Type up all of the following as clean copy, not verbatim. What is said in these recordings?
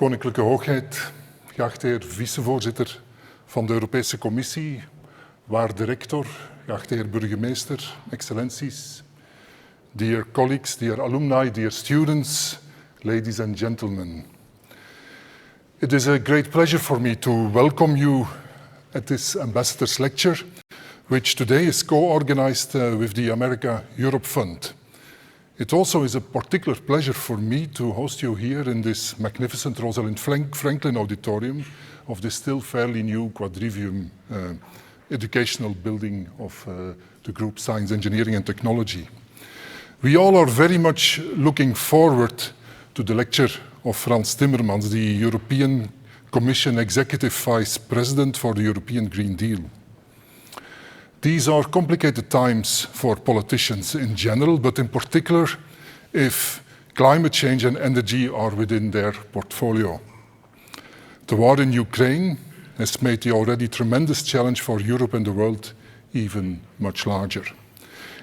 Koninklijke Hoogheid, geachte heer vicevoorzitter van de Europese Commissie, waarde rector, geachte heer burgemeester, excellenties, dear colleagues, dear alumni, dear students, ladies and gentlemen. It is a great pleasure for me to welcome you at this Ambassador's Lecture, which today is co-organized with the America-Europe Fund. It also is a particular pleasure for me to host you here in this magnificent Rosalind Franklin Auditorium of this still fairly new quadrivium educational building of the group Science, Engineering and Technology. We all are very much looking forward to the lecture of Frans Timmermans, the European Commission Executive Vice President for the European Green Deal. These are complicated times for politicians in general, but in particular if climate change and energy are within their portfolio. The war in Ukraine has made the already tremendous challenge for Europe and the world even much larger.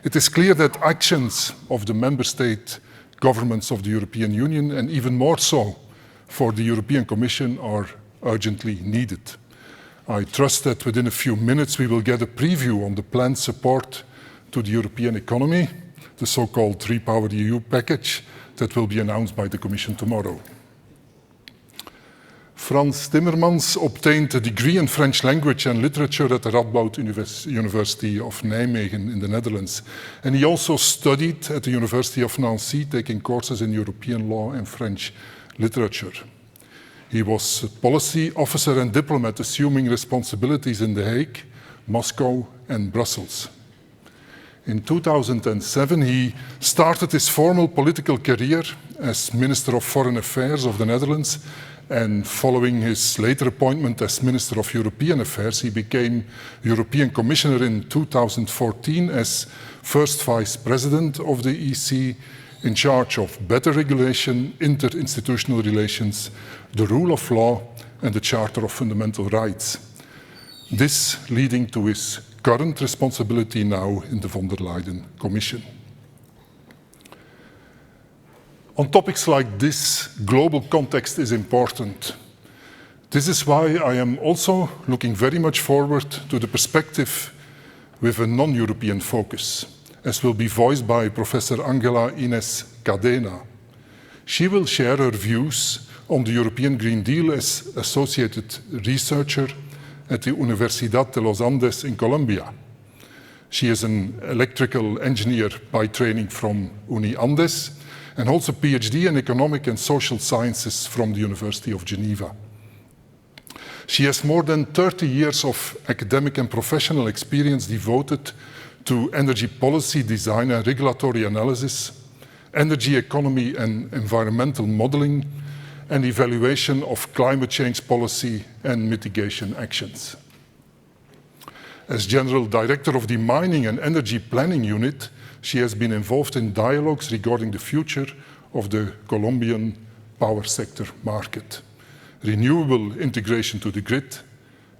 It is clear that actions of the member state governments of the European Union, and even more so for the European Commission, are urgently needed. I trust that within a few minutes we will get a preview on the planned support to the European economy, the so-called REPowerEU package that will be announced by the Commission tomorrow. Frans Timmermans obtained a degree in French language and literature at the Radboud University of Nijmegen in the Netherlands. And he also studied at the University of Nancy, taking courses in European law and French literature. He was a policy officer and diplomat, assuming responsibilities in The Hague, Moscow and Brussels. In 2007, he started his formal political career as Minister of Foreign Affairs of the Netherlands, and following his later appointment as Minister of European Affairs, he became European Commissioner in 2014 as first Vice President of the EC, in charge of better regulation, interinstitutional relations, the rule of law, and the Charter of Fundamental Rights. This leading to his current responsibility now in the von der Leyen Commission. On topics like this, global context is important. This is why I am also looking very much forward to the perspective with a non-European focus, as will be voiced by Professor Angela Ines Cadena. She will share her views on the European Green Deal as associated researcher at the Universidad de los Andes in Colombia. She is an electrical engineer by training from Uni Andes and holds a PhD in economic and social sciences from the University of Geneva. She has more than 30 years of academic and professional experience devoted to energy policy design and regulatory analysis, energy economy and environmental modeling, and evaluation of climate change policy and mitigation actions. As General Director of the Mining and Energy Planning Unit, she has been involved in dialogues regarding the future of the Colombian power sector market, renewable integration to the grid,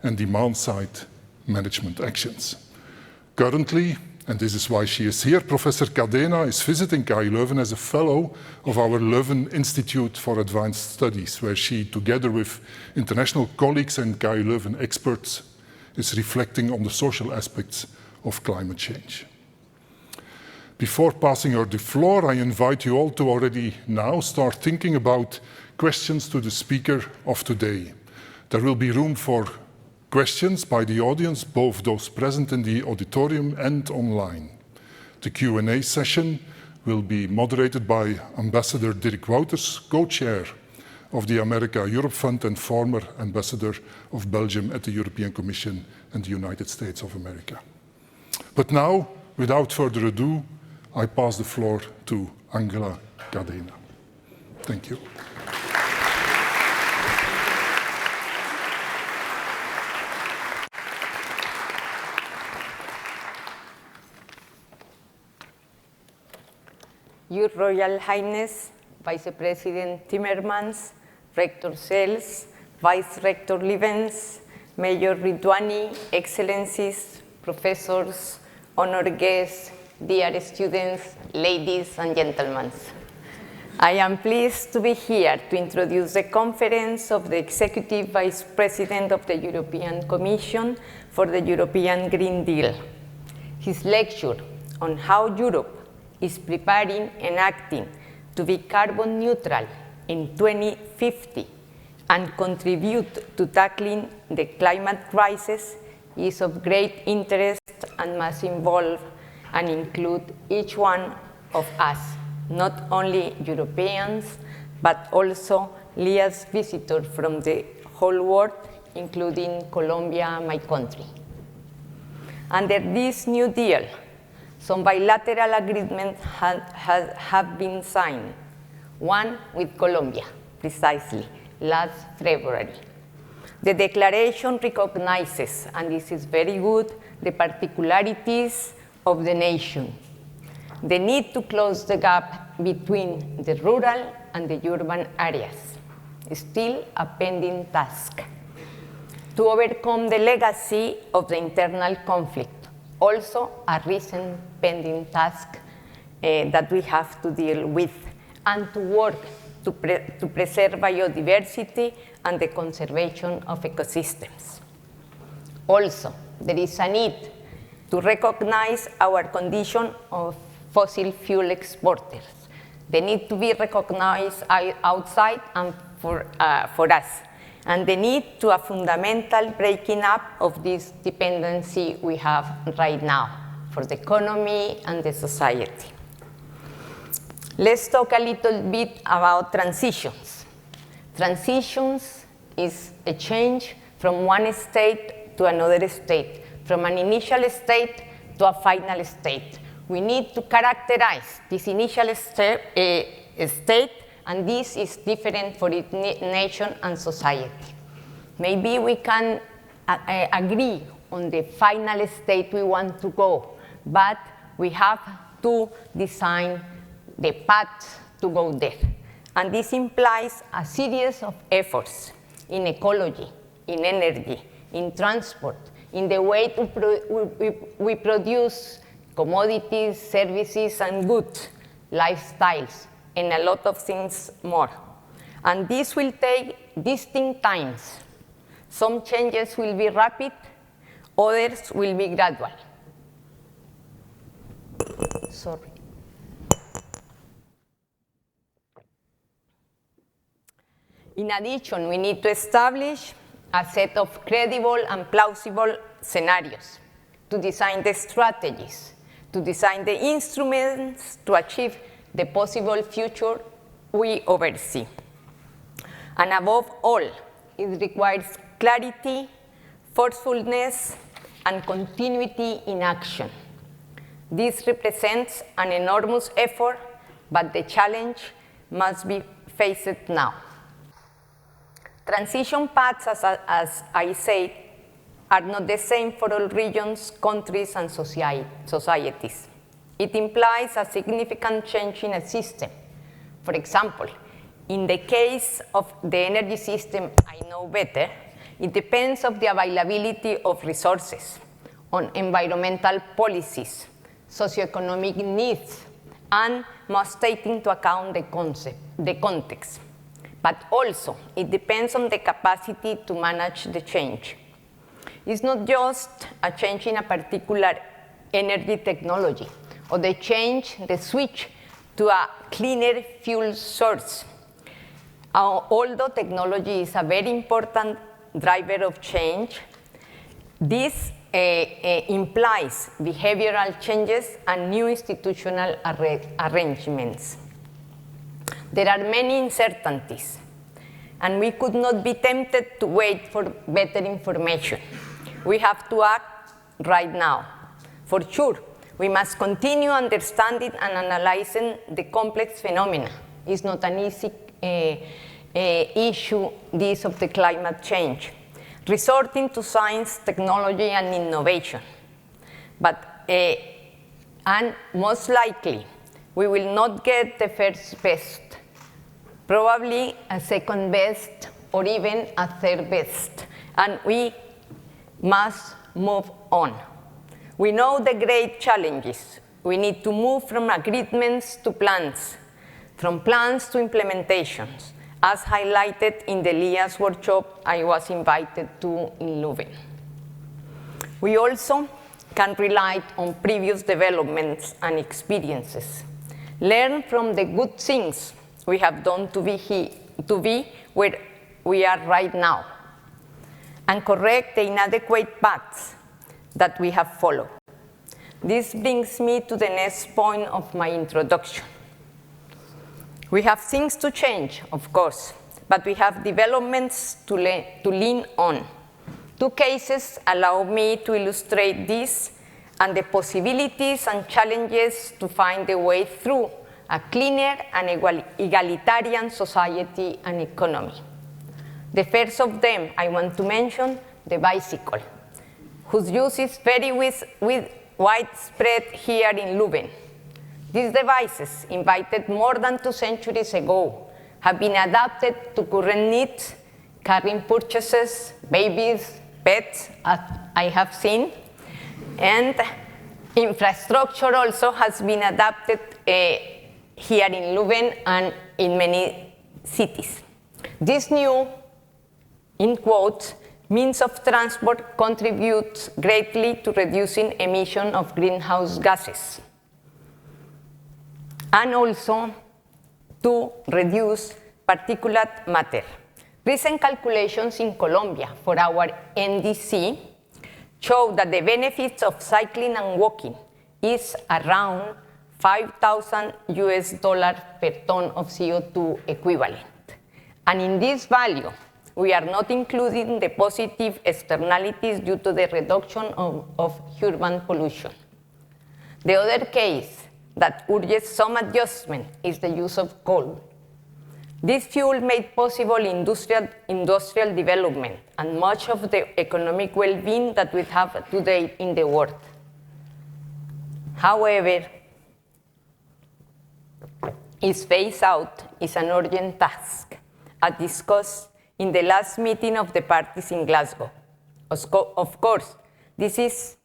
and demand-side management actions. Currently, and this is why she is here, Professor Cadena is visiting KU Leuven as a fellow of our Leuven Institute for Advanced Studies, where she, together with international colleagues and KU Leuven experts, is reflecting on the social aspects of climate change. Before passing her the floor, I invite you all to already now start thinking about questions to the speaker of today. There will be room for questions by the audience, both those present in the auditorium and online. The Q&A session will be moderated by Ambassador Dirk Wouters, co-chair of the America-Europe Fund and former ambassador of Belgium at the European Commission and the United States of America. But now, without further ado, I pass the floor to Angela Cadena. Thank you. Your Royal Highness, Vice President Timmermans, Rector Sels, Vice Rector Livens, Mayor Ridwani, Excellencies, Professors, honored guests, dear students, ladies and gentlemen. I am pleased to be here to introduce the conference of the Executive Vice President of the European Commission for the European Green Deal. His lecture on how Europe is preparing and acting to be carbon neutral in 2050 and contribute to tackling the climate crisis is of great interest and must involve and include each one of us, not only Europeans, but also LIA's visitors from the whole world, including Colombia, my country. Under this new deal, some bilateral agreements have been signed, one with Colombia, precisely, last February. The declaration recognizes, and this is very good, the particularities of the nation, the need to close the gap between the rural and the urban areas, still a pending task. To overcome the legacy of the internal conflict, also a recent pending task that we have to deal with, and to work to preserve biodiversity and the conservation of ecosystems. Also, there is a need to recognize our condition of fossil fuel exporters. They need to be recognized outside and for us, and the need to a fundamental breaking up of this dependency we have right now for the economy and the society. Let's talk a little bit about transitions. Transitions is a change from one state to another state, from an initial state to a final state. We need to characterize this initial state, and this is different for each nation and society. Maybe we can agree on the final state we want to go, but we have to design the path to go there. And this implies a series of efforts in ecology, in energy, in transport, in the way we produce commodities, services, and goods, lifestyles, and a lot of things more. And this will take distinct times. Some changes will be rapid, others will be gradual. Sorry. In addition, we need to establish a set of credible and plausible scenarios to design the strategies, to design the instruments to achieve the possible future we oversee. And above all, it requires clarity, forcefulness, and continuity in action. This represents an enormous effort, but the challenge must be faced now. Transition paths, as I said, are not the same for all regions, countries, and societies. It implies a significant change in a system. For example, in the case of the energy system I know better, it depends on the availability of resources, on environmental policies, socioeconomic needs, and must take into account the context. But also, it depends on the capacity to manage the change. It's not just a change in a particular energy technology, or the switch to a cleaner fuel source. Although technology is a very important driver of change, this implies behavioral changes and new institutional arrangements. There are many uncertainties, and we could not be tempted to wait for better information. We have to act right now. For sure, we must continue understanding and analyzing the complex phenomena. It's not an easy issue, this of the climate change, resorting to science, technology, and innovation. But, and most likely, we will not get the first best, probably a second best, or even a third best, and we must move on. We know the great challenges. We need to move from agreements to plans, from plans to implementations, as highlighted in the LIAS workshop I was invited to in Leuven. We also can rely on previous developments and experiences, learn from the good things we have done to be where we are right now, and correct the inadequate paths that we have followed. This brings me to the next point of my introduction. We have things to change, of course, but we have developments to lean on. Two cases allow me to illustrate this and the possibilities and challenges to find a way through a cleaner and egalitarian society and economy. The first of them I want to mention, the bicycle, whose use is very widespread here in Leuven. These devices, invented more than 2 centuries ago, have been adapted to current needs, carrying purchases, babies, pets, as I have seen, and infrastructure also has been adapted here in Leuven and in many cities. This new, in quotes, means of transport contributes greatly to reducing emission of greenhouse gases and also to reduce particulate matter. Recent calculations in Colombia for our NDC show that the benefits of cycling and walking is around $5,000 per ton of CO2 equivalent. And in this value, we are not including the positive externalities due to the reduction of urban pollution. The other case that urges some adjustment is the use of coal. This fuel made possible industrial development and much of the economic well-being that we have today in the world. However, its phase out is an urgent task, as discussed in the last meeting of the parties in Glasgow. Of course, this is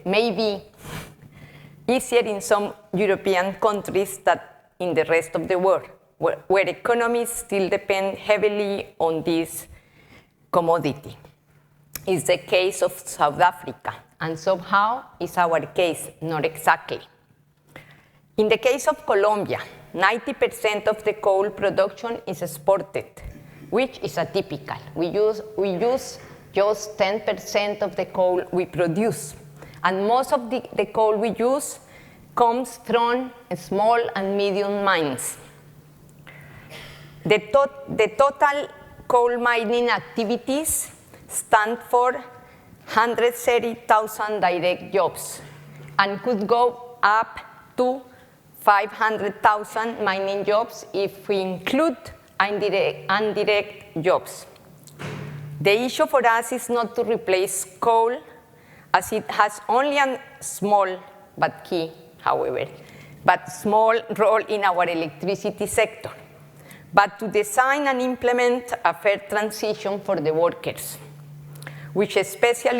maybe easier in some European countries than in the rest of the world, where economies still depend heavily on this commodity. It's the case of South Africa, and somehow it's our case, not exactly. In the case of Colombia, 90% of the coal production is exported, which is atypical. We use just 10% of the coal we produce. And most of the coal we use comes from small and medium mines. The total coal mining activities stand for 130,000 direct jobs and could go up to 500,000 mining jobs if we include indirect jobs. The issue for us is not to replace coal, as it has only a small, but key, however, but small role in our electricity sector, but to design and implement a fair transition for the workers, with special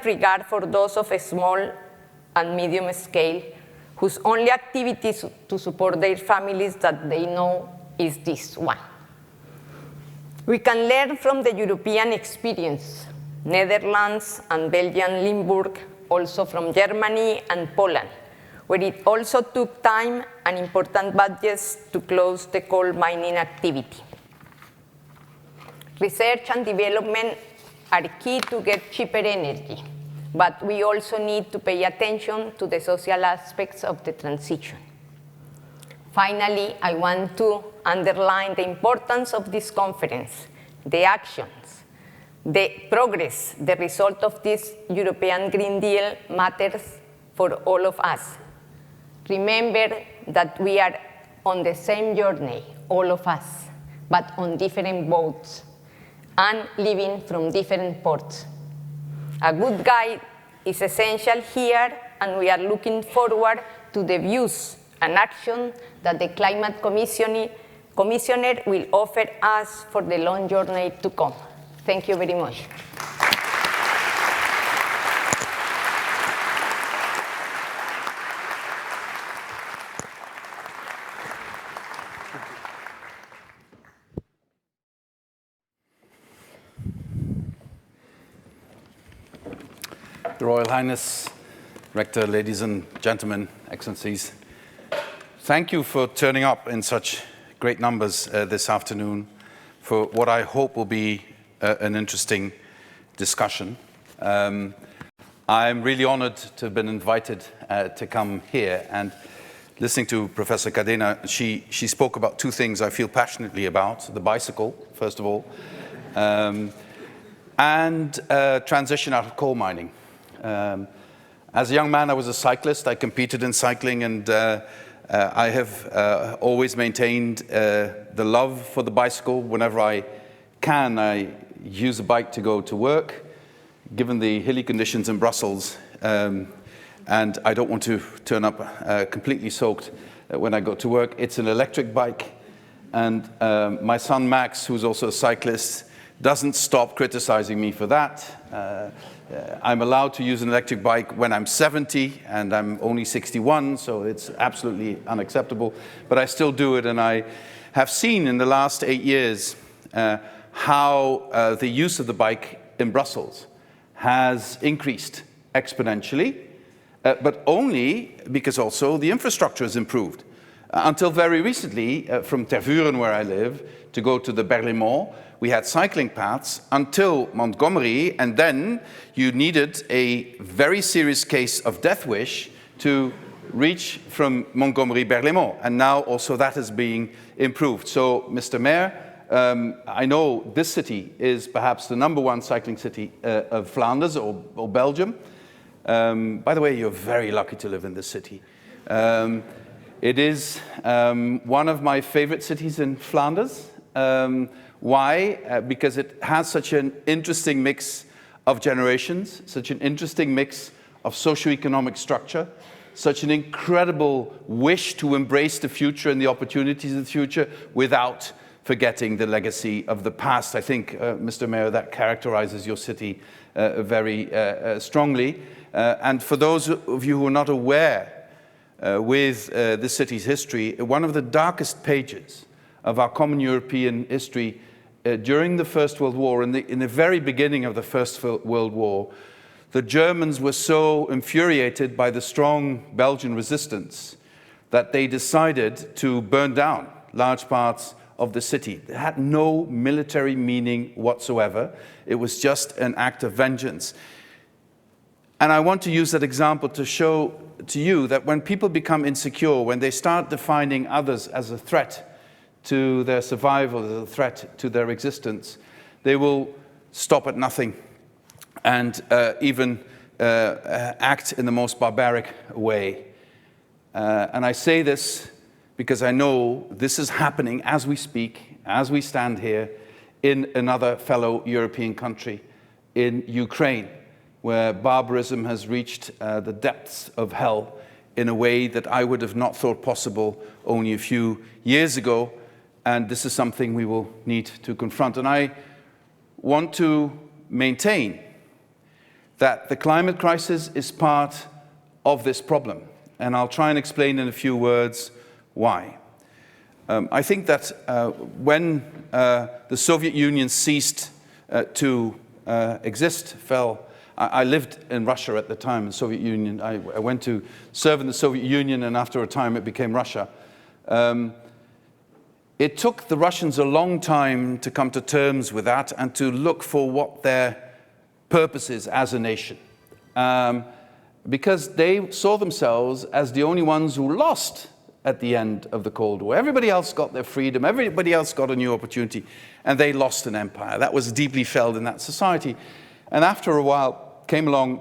regard for those of a small and medium scale, whose only activities to support their families that they know is this one. We can learn from the European experience, Netherlands and Belgium, Limburg, also from Germany and Poland, where it also took time and important budgets to close the coal mining activity. Research and development are key to get cheaper energy, but we also need to pay attention to the social aspects of the transition. Finally, I want to underline the importance of this conference, the actions, the progress, the result of this European Green Deal matters for all of us. Remember that we are on the same journey, all of us, but on different boats and living from different ports. A good guide is essential here, and we are looking forward to the views and action that the Climate Commissioner will offer us for the long journey to come. Thank you very much. Your Royal Highness, Rector, ladies and gentlemen, excellencies, thank you for turning up in such great numbers this afternoon for what I hope will be an interesting discussion. I'm really honored to have been invited to come here, and listening to Professor Cadena, she spoke about two things I feel passionately about: the bicycle, first of all, and transition out of coal mining. As a young man, I was a cyclist. I competed in cycling, and I have always maintained the love for the bicycle. Whenever I can, I use a bike to go to work, given the hilly conditions in Brussels, and I don't want to turn up completely soaked when I go to work. It's an electric bike, and my son Max, who's also a cyclist, doesn't stop criticizing me for that. I'm allowed to use an electric bike when I'm 70, and I'm only 61, so it's absolutely unacceptable. But I still do it, and I have seen in the last 8 years how the use of the bike in Brussels has increased exponentially, but only because also the infrastructure has improved. Until very recently, from Tervuren, where I live, to go to the Berlaymont, we had cycling paths until Montgomery, and then you needed a very serious case of death wish to reach from Montgomery Berlaymont, and now also that is being improved. So, Mr. Mayor, I know this city is perhaps the #1 cycling city of Flanders or Belgium. By the way, you're very lucky to live in this city. It is one of my favorite cities in Flanders. Why? Because it has such an interesting mix of generations, such an interesting mix of socioeconomic structure, such an incredible wish to embrace the future and the opportunities of the future without forgetting the legacy of the past. I think, Mr. Mayor, that characterizes your city very strongly. And for those of you who are not aware with the city's history, one of the darkest pages of our common European history during the First World War, in the very beginning of the First World War, the Germans were so infuriated by the strong Belgian resistance that they decided to burn down large parts of the city. It had no military meaning whatsoever. It was just an act of vengeance. And I want to use that example to show to you that when people become insecure, when they start defining others as a threat to their survival, as a threat to their existence, they will stop at nothing and even act in the most barbaric way. And I say this because I know this is happening as we speak, as we stand here, in another fellow European country, in Ukraine, where barbarism has reached the depths of hell in a way that I would have not thought possible only a few years ago. And this is something we will need to confront. And I want to maintain that the climate crisis is part of this problem. And I'll try and explain in a few words why. I think that when the Soviet Union ceased to exist, I lived in Russia at the time, the Soviet Union. I went to serve in the Soviet Union, and after a time it became Russia. It took the Russians a long time to come to terms with that and to look for what their purpose is as a nation. Because they saw themselves as the only ones who lost at the end of the Cold War. Everybody else got their freedom, everybody else got a new opportunity, and they lost an empire. That was deeply felt in that society. And after a while came along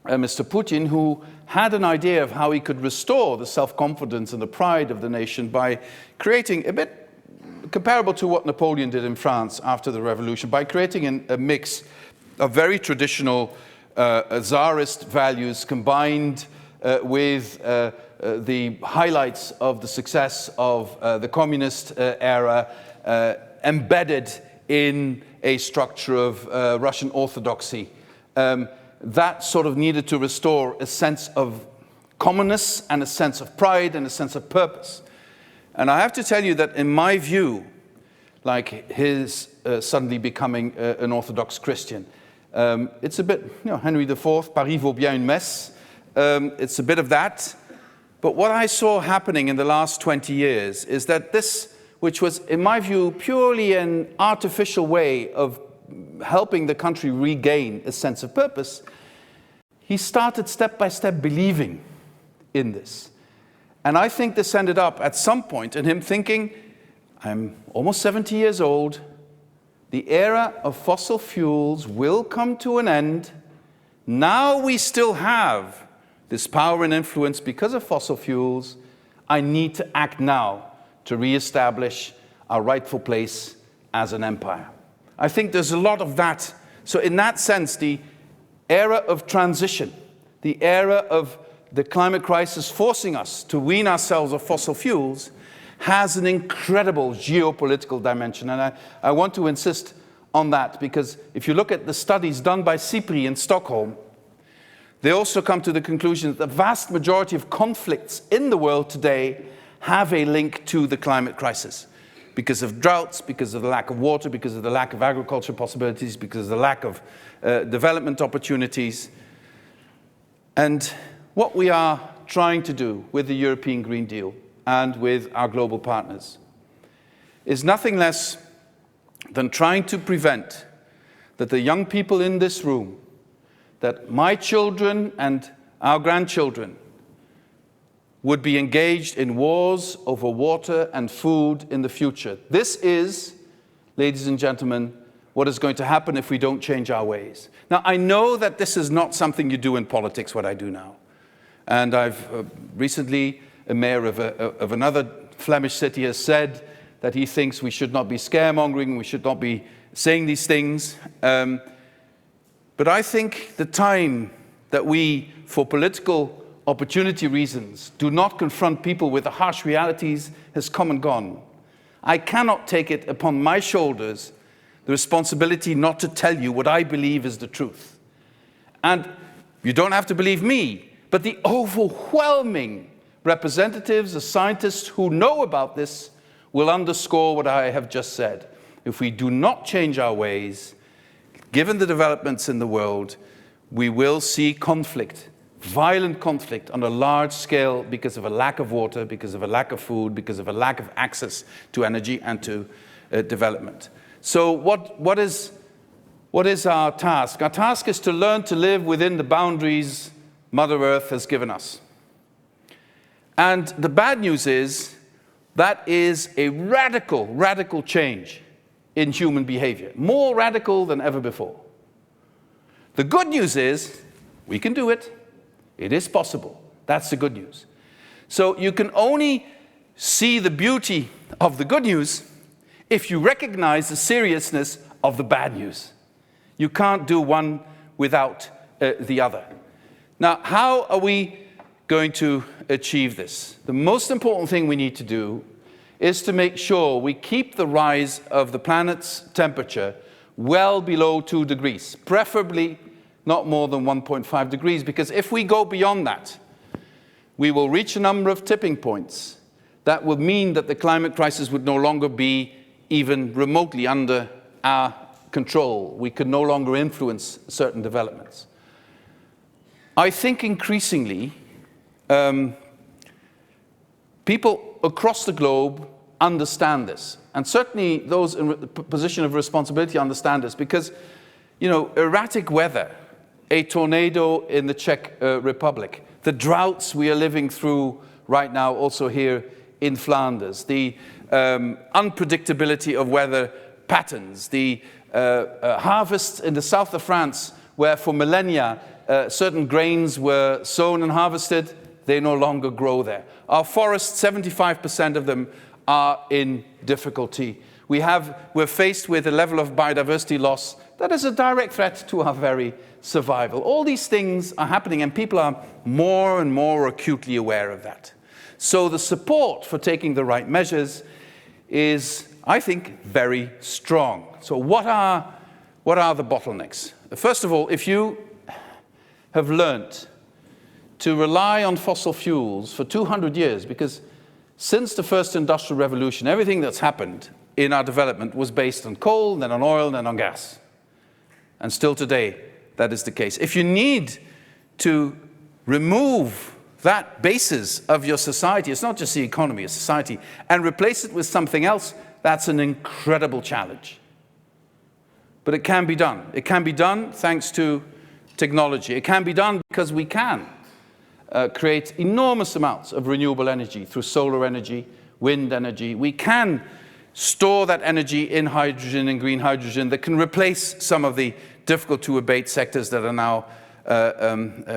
Mr. Putin, who had an idea of how he could restore the self-confidence and the pride of the nation by creating a bit comparable to what Napoleon did in France after the revolution, by creating a mix of very traditional Tsarist values combined with the highlights of the success of the communist era, embedded in a structure of Russian orthodoxy. That sort of needed to restore a sense of commonness and a sense of pride and a sense of purpose. And I have to tell you that in my view, like his suddenly becoming an Orthodox Christian, It's a bit, Henry IV, Paris vaut bien une messe. It's a bit of that. But what I saw happening in the last 20 years is that this, which was, in my view, purely an artificial way of helping the country regain a sense of purpose, he started step by step believing in this. And I think this ended up at some point in him thinking, I'm almost 70 years old, the era of fossil fuels will come to an end. Now we still have this power and influence because of fossil fuels. I need to act now to reestablish our rightful place as an empire. I think there's a lot of that. So in that sense, the era of transition, the era of the climate crisis forcing us to wean ourselves of fossil fuels, has an incredible geopolitical dimension. And I want to insist on that, because if you look at the studies done by CIPRI in Stockholm, they also come to the conclusion that the vast majority of conflicts in the world today have a link to the climate crisis. Because of droughts, because of the lack of water, because of the lack of agriculture possibilities, because of the lack of development opportunities. And what we are trying to do with the European Green Deal and with our global partners is nothing less than trying to prevent that the young people in this room, that my children and our grandchildren would be engaged in wars over water and food in the future. This is, ladies and gentlemen, what is going to happen if we don't change our ways. Now, I know that this is not something you do in politics, what I do now. And I've recently, a mayor of another Flemish city has said that he thinks we should not be scaremongering, we should not be saying these things. But I think the time that we, for political opportunity reasons, do not confront people with the harsh realities has come and gone. I cannot take it upon my shoulders the responsibility not to tell you what I believe is the truth. And you don't have to believe me, but the overwhelming representatives, the scientists who know about this, will underscore what I have just said. If we do not change our ways, given the developments in the world, we will see conflict, violent conflict on a large scale because of a lack of water, because of a lack of food, because of a lack of access to energy and to development. So what is our task? Our task is to learn to live within the boundaries Mother Earth has given us. And the bad news is that is a radical, radical change in human behavior, more radical than ever before. The good news is we can do it. It is possible. That's the good news. So you can only see the beauty of the good news if you recognize the seriousness of the bad news. You can't do one without the other. Now, how are we going to achieve this? The most important thing we need to do is to make sure we keep the rise of the planet's temperature well below 2 degrees, preferably not more than 1.5 degrees, because if we go beyond that, we will reach a number of tipping points that would mean that the climate crisis would no longer be even remotely under our control. We could no longer influence certain developments. I think increasingly, people across the globe understand this. And certainly those in the position of responsibility understand this because, erratic weather, a tornado in the Czech Republic, the droughts we are living through right now also here in Flanders, the unpredictability of weather patterns, the harvests in the south of France where for millennia certain grains were sown and harvested, they no longer grow there. Our forests, 75% of them are in difficulty. We're faced with a level of biodiversity loss that is a direct threat to our very survival. All these things are happening and people are more and more acutely aware of that. So the support for taking the right measures is, I think, very strong. So what are the bottlenecks? First of all, if you have learned to rely on fossil fuels for 200 years, because since the first industrial revolution, everything that's happened in our development was based on coal, then on oil, then on gas. And still today, that is the case. If you need to remove that basis of your society, it's not just the economy, it's society, and replace it with something else, that's an incredible challenge. But it can be done. It can be done thanks to technology. It can be done because we can create enormous amounts of renewable energy through solar energy, wind energy. We can store that energy in hydrogen and green hydrogen that can replace some of the difficult to abate sectors that are now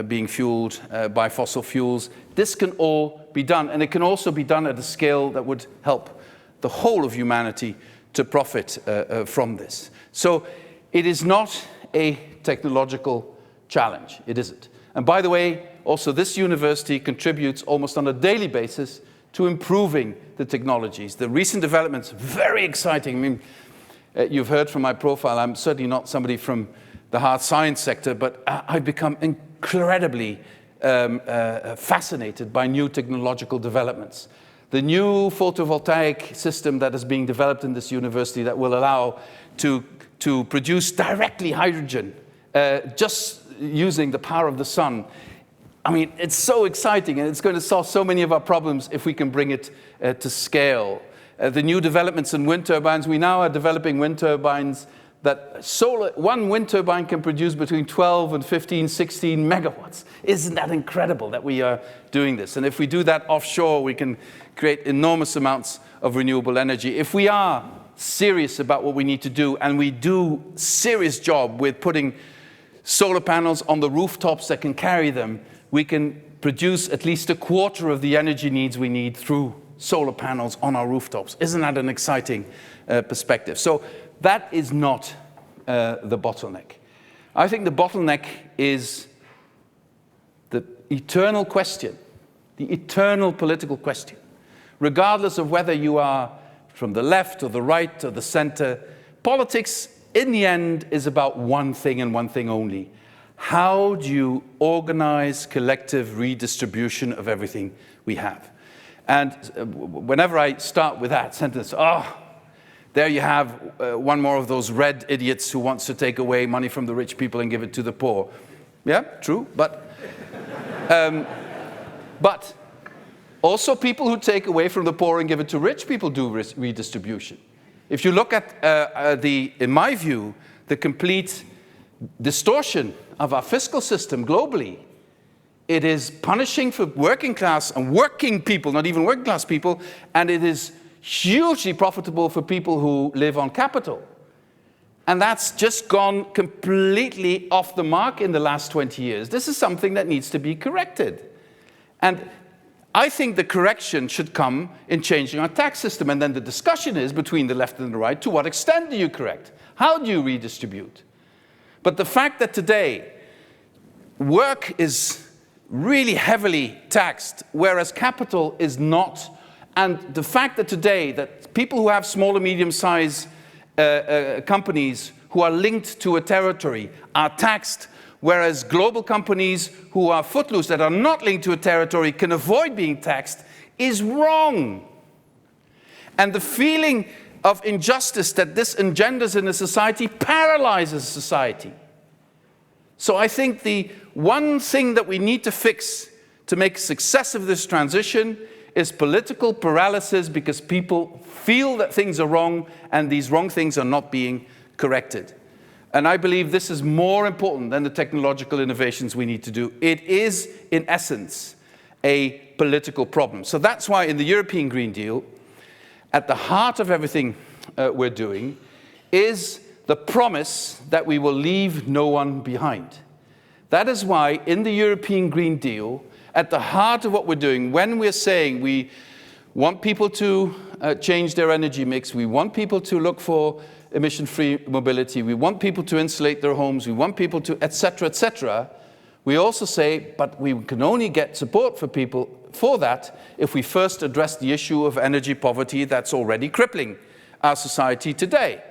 being fueled by fossil fuels. This can all be done, and it can also be done at a scale that would help the whole of humanity to profit from this. So it is not a technological challenge. It isn't. And by the way, also this university contributes almost on a daily basis to improving the technologies. The recent developments, very exciting. I mean, you've heard from my profile, I'm certainly not somebody from the hard science sector, but I've become incredibly fascinated by new technological developments. The new photovoltaic system that is being developed in this university that will allow to produce directly hydrogen just using the power of the sun. I mean, it's so exciting, and it's going to solve so many of our problems if we can bring it to scale. The new developments in wind turbines, we now are developing wind turbines that one wind turbine can produce between 12 and 15, 16 megawatts. Isn't that incredible that we are doing this? And if we do that offshore, we can create enormous amounts of renewable energy. If we are serious about what we need to do, and we do a serious job with putting solar panels on the rooftops that can carry them, we can produce at least a quarter of the energy needs we need through solar panels on our rooftops. Isn't that an exciting perspective? So that is not the bottleneck. I think the bottleneck is the eternal question, the eternal political question. Regardless of whether you are from the left or the right or the center, politics in the end is about one thing and one thing only. How do you organize collective redistribution of everything we have? And whenever I start with that sentence, there you have one more of those red idiots who wants to take away money from the rich people and give it to the poor. Yeah, true, but also people who take away from the poor and give it to rich people do redistribution. If you look at in my view, the complete distortion of our fiscal system globally, it is punishing for working class and working people, not even working class people, and it is hugely profitable for people who live on capital. And that's just gone completely off the mark in the last 20 years. This is something that needs to be corrected. And I think the correction should come in changing our tax system. And then the discussion is between the left and the right, to what extent do you correct? How do you redistribute? But the fact that today work is really heavily taxed, whereas capital is not, and the fact that today that people who have small and medium-sized companies who are linked to a territory are taxed, whereas global companies who are footloose, that are not linked to a territory, can avoid being taxed, is wrong. And the feeling of injustice that this engenders in a society paralyzes society. So I think the one thing that we need to fix to make success of this transition is political paralysis, because people feel that things are wrong and these wrong things are not being corrected. And I believe this is more important than the technological innovations we need to do. It is, in essence, a political problem. So that's why in the European Green Deal, at the heart of everything we're doing is the promise that we will leave no one behind. That is why in the European Green Deal, at the heart of what we're doing, when we're saying we want people to change their energy mix, we want people to look for emission-free mobility, we want people to insulate their homes, we want people to etc., we also say, but we can only get support for people for that if we first address the issue of energy poverty that's already crippling our society today.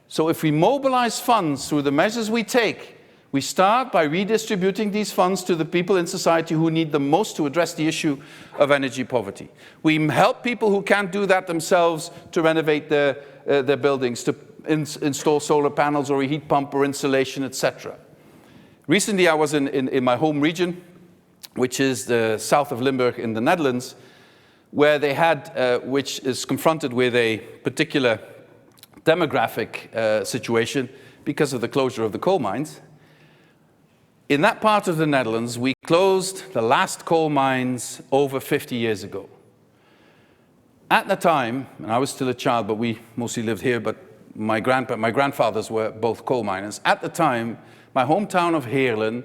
So if we mobilize funds through the measures we take, We start by redistributing these funds to the people in society who need them most to address the issue of energy poverty. We help people who can't do that themselves to renovate their buildings, to install solar panels or a heat pump or insulation, etc. Recently, I was in my home region, which is the south of Limburg in the Netherlands, where they had, which is confronted with a particular demographic situation because of the closure of the coal mines. In that part of the Netherlands, we closed the last coal mines over 50 years ago. At the time, and I was still a child, but we mostly lived here, but my grandfathers were both coal miners. At the time, my hometown of Heerlen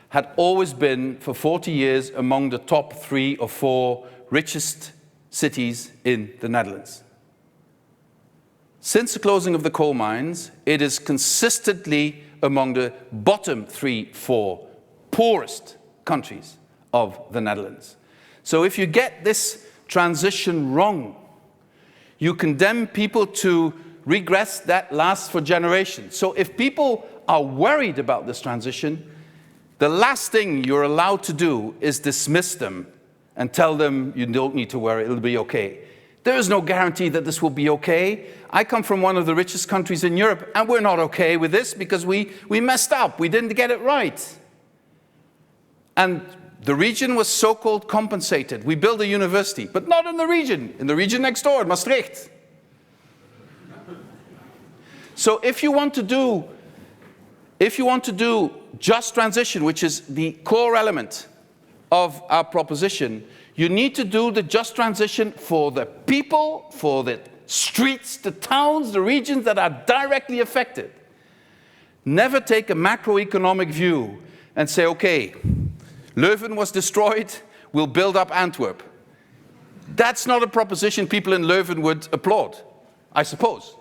had always been, for 40 years, among the top 3 or 4 richest cities in the Netherlands. Since the closing of the coal mines, it is consistently among the bottom 3, 4 poorest countries of the Netherlands. So if you get this transition wrong, you condemn people to regress that lasts for generations. So if people are worried about this transition, the last thing you're allowed to do is dismiss them and tell them you don't need to worry, it'll be okay. There is no guarantee that this will be okay. I come from one of the richest countries in Europe, and we're not okay with this because we messed up. We didn't get it right. And the region was so-called compensated. We built a university, but not in the region next door, Maastricht. So if you want to do just transition, which is the core element of our proposition, you need to do the just transition for the people, for the streets, the towns, the regions that are directly affected. Never take a macroeconomic view and say, okay, Leuven was destroyed, we'll build up Antwerp. That's not a proposition people in Leuven would applaud, I suppose.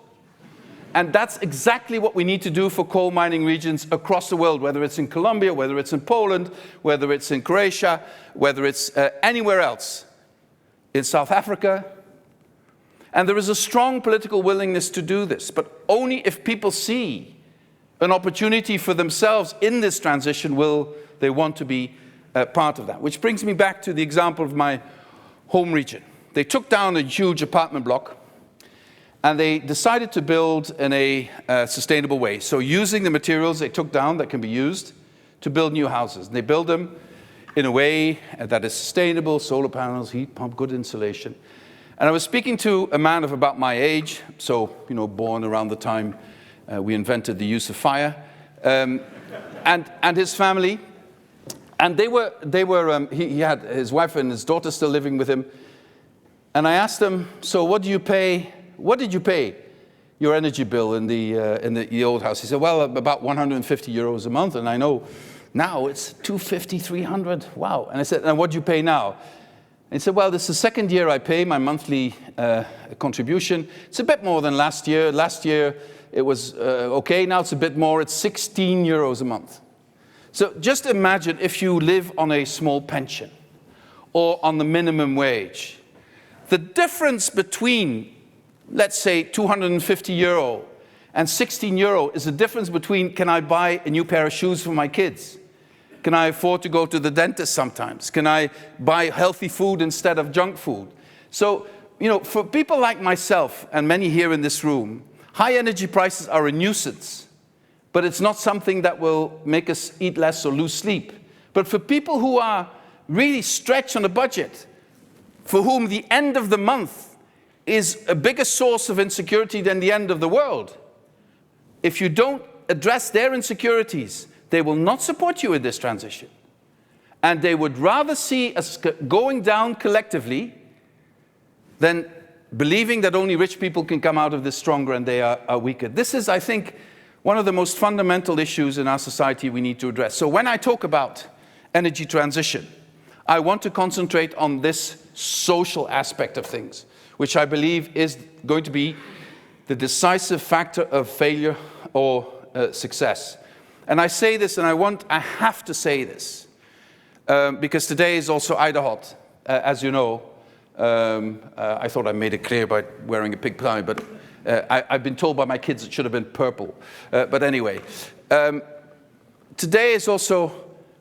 And that's exactly what we need to do for coal mining regions across the world, whether it's in Colombia, whether it's in Poland, whether it's in Croatia, whether it's anywhere else, in South Africa. And there is a strong political willingness to do this, but only if people see an opportunity for themselves in this transition will they want to be part of that. Which brings me back to the example of my home region. They took down a huge apartment block, and they decided to build in a sustainable way. So using the materials they took down that can be used to build new houses. And they build them in a way that is sustainable, solar panels, heat pump, good insulation. And I was speaking to a man of about my age, so, born around the time we invented the use of fire, and his family. And he had his wife and his daughter still living with him. And I asked him, so what did you pay your energy bill in the old house? He said, well, about 150 euros a month. And I know now it's 250, 300. Wow. And I said, and what do you pay now? And he said, well, this is the second year I pay my monthly contribution. It's a bit more than last year. Last year it was okay. Now it's a bit more. It's 16 euros a month. So just imagine if you live on a small pension or on the minimum wage. The difference between, let's say, 250 euro and 16 euro is the difference between, can I buy a new pair of shoes for my kids? Can I afford to go to the dentist sometimes? Can I buy healthy food instead of junk food? So, for people like myself and many here in this room, high energy prices are a nuisance, but it's not something that will make us eat less or lose sleep. But for people who are really stretched on a budget, for whom the end of the month is a bigger source of insecurity than the end of the world, if you don't address their insecurities, they will not support you in this transition. And they would rather see us going down collectively than believing that only rich people can come out of this stronger and they are weaker. This is, I think, one of the most fundamental issues in our society we need to address. So when I talk about energy transition, I want to concentrate on this social aspect of things, which I believe is going to be the decisive factor of failure or success. And I say this, and I have to say this, because today is also Iderhot, as you know. I thought I made it clear by wearing a pig tie, but I've been told by my kids it should have been purple. But anyway, today is also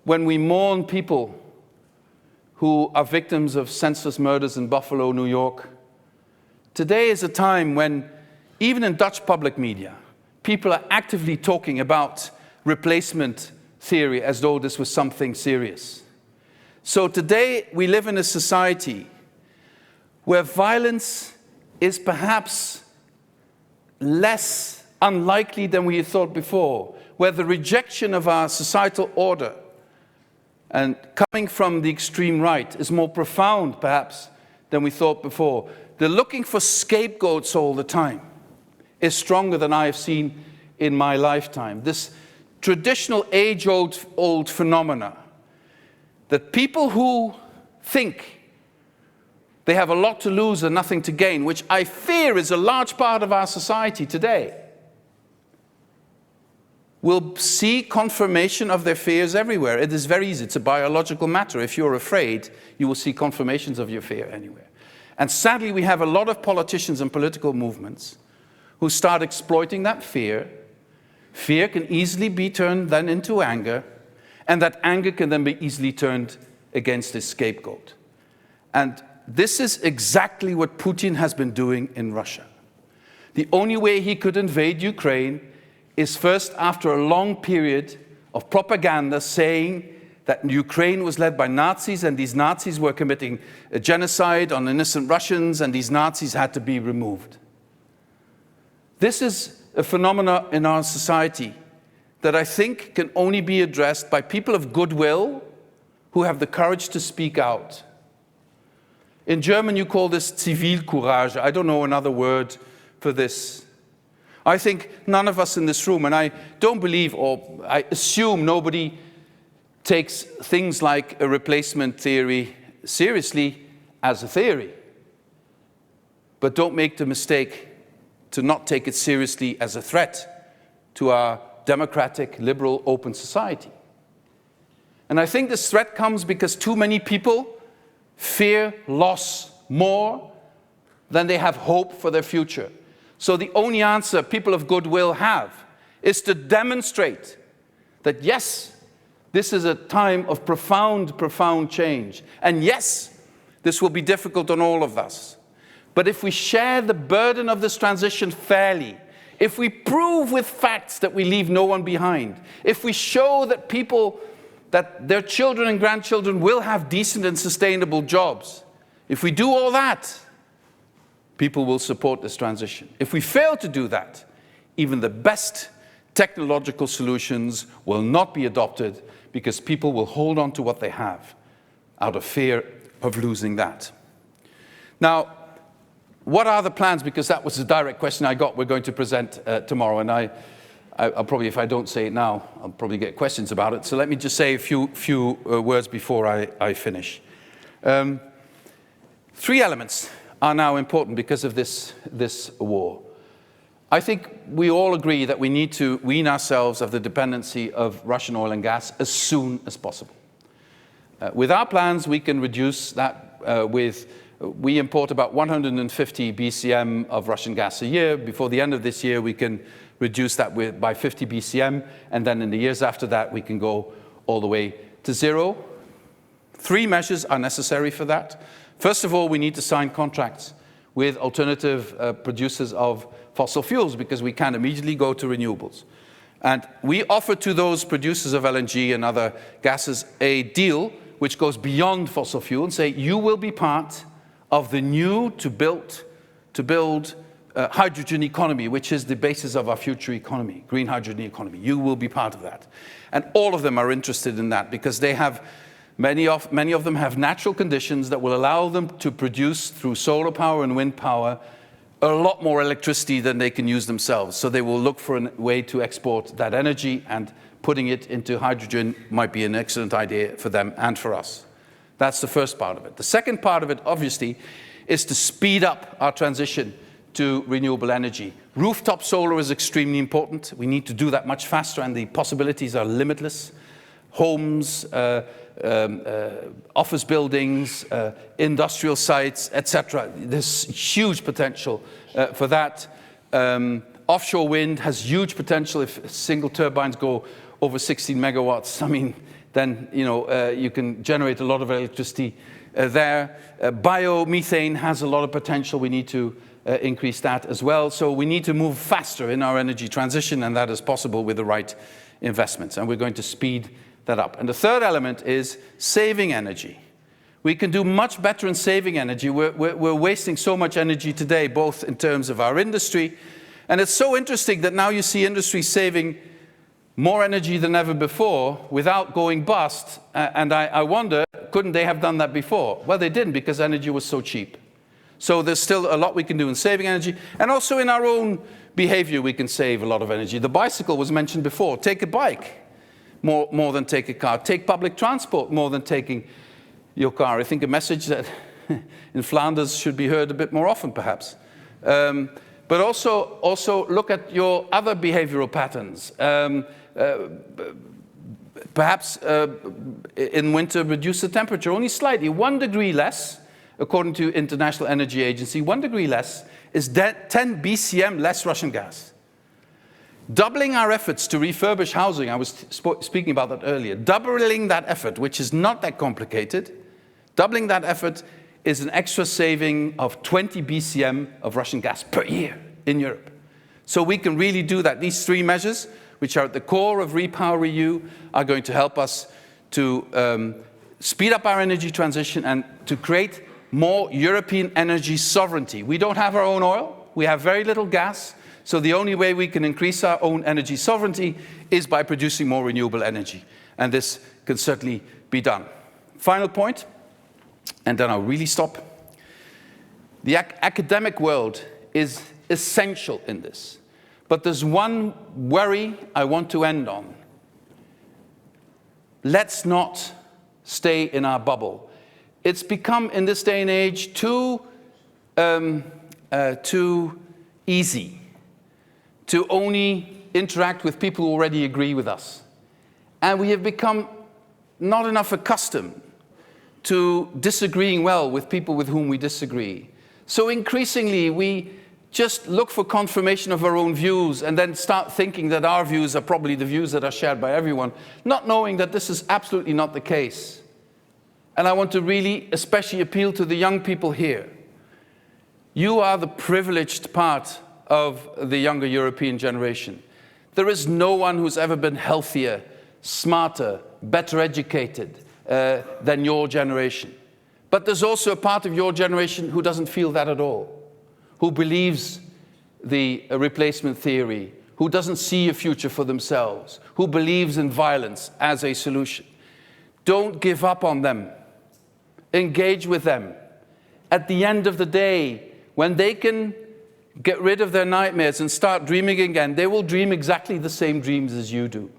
when we mourn people who are victims of senseless murders in Buffalo, New York. Today is a time when, even in Dutch public media, people are actively talking about replacement theory as though this was something serious. So today we live in a society where violence is perhaps less unlikely than we had thought before, where the rejection of our societal order and coming from the extreme right is more profound perhaps than we thought before. The looking for scapegoats all the time is stronger than I have seen in my lifetime. This traditional age-old phenomena that people who think they have a lot to lose and nothing to gain, which I fear is a large part of our society today, will see confirmation of their fears everywhere. It is very easy. It's a biological matter. If you're afraid, you will see confirmations of your fear anywhere. And sadly, we have a lot of politicians and political movements who start exploiting that fear. Fear can easily be turned then into anger, and that anger can then be easily turned against this scapegoat. And this is exactly what Putin has been doing in Russia. The only way he could invade Ukraine is first after a long period of propaganda saying that Ukraine was led by Nazis and these Nazis were committing a genocide on innocent Russians and these Nazis had to be removed. This is a phenomenon in our society that I think can only be addressed by people of goodwill who have the courage to speak out. In German, you call this Zivilcourage. I don't know another word for this. I think none of us in this room, and I don't believe, or I assume nobody takes things like a replacement theory seriously as a theory. But don't make the mistake to not take it seriously as a threat to our democratic, liberal, open society. And I think this threat comes because too many people fear loss more than they have hope for their future. So the only answer people of goodwill have is to demonstrate that yes, this is a time of profound, profound change. And yes, this will be difficult on all of us. But if we share the burden of this transition fairly, if we prove with facts that we leave no one behind, if we show that people, that their children and grandchildren will have decent and sustainable jobs, if we do all that, people will support this transition. If we fail to do that, even the best technological solutions will not be adopted because people will hold on to what they have out of fear of losing that. Now, what are the plans? Because that was a direct question I got. We're going to present tomorrow, and I'll probably, if I don't say it now, I'll probably get questions about it. So let me just say a few words before I finish. 3 elements are now important because of this war. I think we all agree that we need to wean ourselves of the dependency of Russian oil and gas as soon as possible. With our plans, we can reduce that we import about 150 BCM of Russian gas a year. Before the end of this year, we can reduce that by 50 BCM, and then in the years after that, we can go all the way to zero. 3 measures are necessary for that. First of all, we need to sign contracts with alternative producers of fossil fuels because we can immediately go to renewables. And we offer to those producers of LNG and other gases a deal which goes beyond fossil fuel and say, you will be part of the new to build hydrogen economy, which is the basis of our future economy, green hydrogen economy. You will be part of that. And all of them are interested in that because they have many of them have natural conditions that will allow them to produce through solar power and wind power a lot more electricity than they can use themselves. So they will look for a way to export that energy, and putting it into hydrogen might be an excellent idea for them and for us. That's the first part of it. The second part of it, obviously, is to speed up our transition to renewable energy. Rooftop solar is extremely important. We need to do that much faster, and the possibilities are limitless. Homes, office buildings, industrial sites, etc. There's huge potential for that. Offshore wind has huge potential if single turbines go over 16 megawatts, I mean, then you can generate a lot of electricity there. Biomethane has a lot of potential. We need to increase that as well. So we need to move faster in our energy transition, and that is possible with the right investments. And we're going to speed that up. And the third element is saving energy. We can do much better in saving energy. We're wasting so much energy today, both in terms of our industry. And it's so interesting that now you see industry saving more energy than ever before without going bust. And I wonder, couldn't they have done that before? Well, they didn't, because energy was so cheap. So there's still a lot we can do in saving energy. And also in our own behavior, we can save a lot of energy. The bicycle was mentioned before. Take a bike more than take a car. Take public transport more than taking your car. I think a message that in Flanders should be heard a bit more often, perhaps. But also look at your other behavioral patterns. Perhaps in winter, reduce the temperature only slightly. 1 degree less, according to International Energy Agency, 1 degree less is 10 BCM less Russian gas. Doubling our efforts to refurbish housing, I was speaking about that earlier, doubling that effort, which is not that complicated, doubling that effort is an extra saving of 20 BCM of Russian gas per year in Europe. So we can really do that. These three measures, which are at the core of REPowerEU, are going to help us to speed up our energy transition and to create more European energy sovereignty. We don't have our own oil. We have very little gas. So the only way we can increase our own energy sovereignty is by producing more renewable energy. And this can certainly be done. Final point, and then I'll really stop. The academic world is essential in this. But there's one worry I want to end on. Let's not stay in our bubble. It's become, in this day and age, too easy to only interact with people who already agree with us. And we have become not enough accustomed to disagreeing well with people with whom we disagree. So increasingly, we just look for confirmation of our own views and then start thinking that our views are probably the views that are shared by everyone, not knowing that this is absolutely not the case. And I want to really especially appeal to the young people here. You are the privileged part of the younger European generation. There is no one who's ever been healthier, smarter, better educated than your generation. But there's also a part of your generation who doesn't feel that at all, who believes the replacement theory, who doesn't see a future for themselves, who believes in violence as a solution. Don't give up on them. Engage with them. At the end of the day, when they can get rid of their nightmares and start dreaming again, they will dream exactly the same dreams as you do.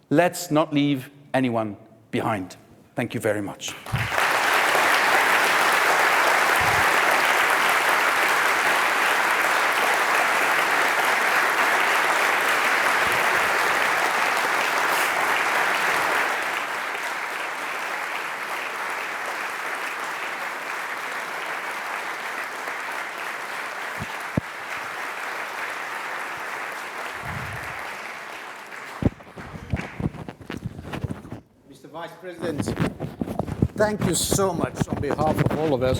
Let's not leave anyone behind. Thank you very much. Vice President, thank you so much on behalf of all of us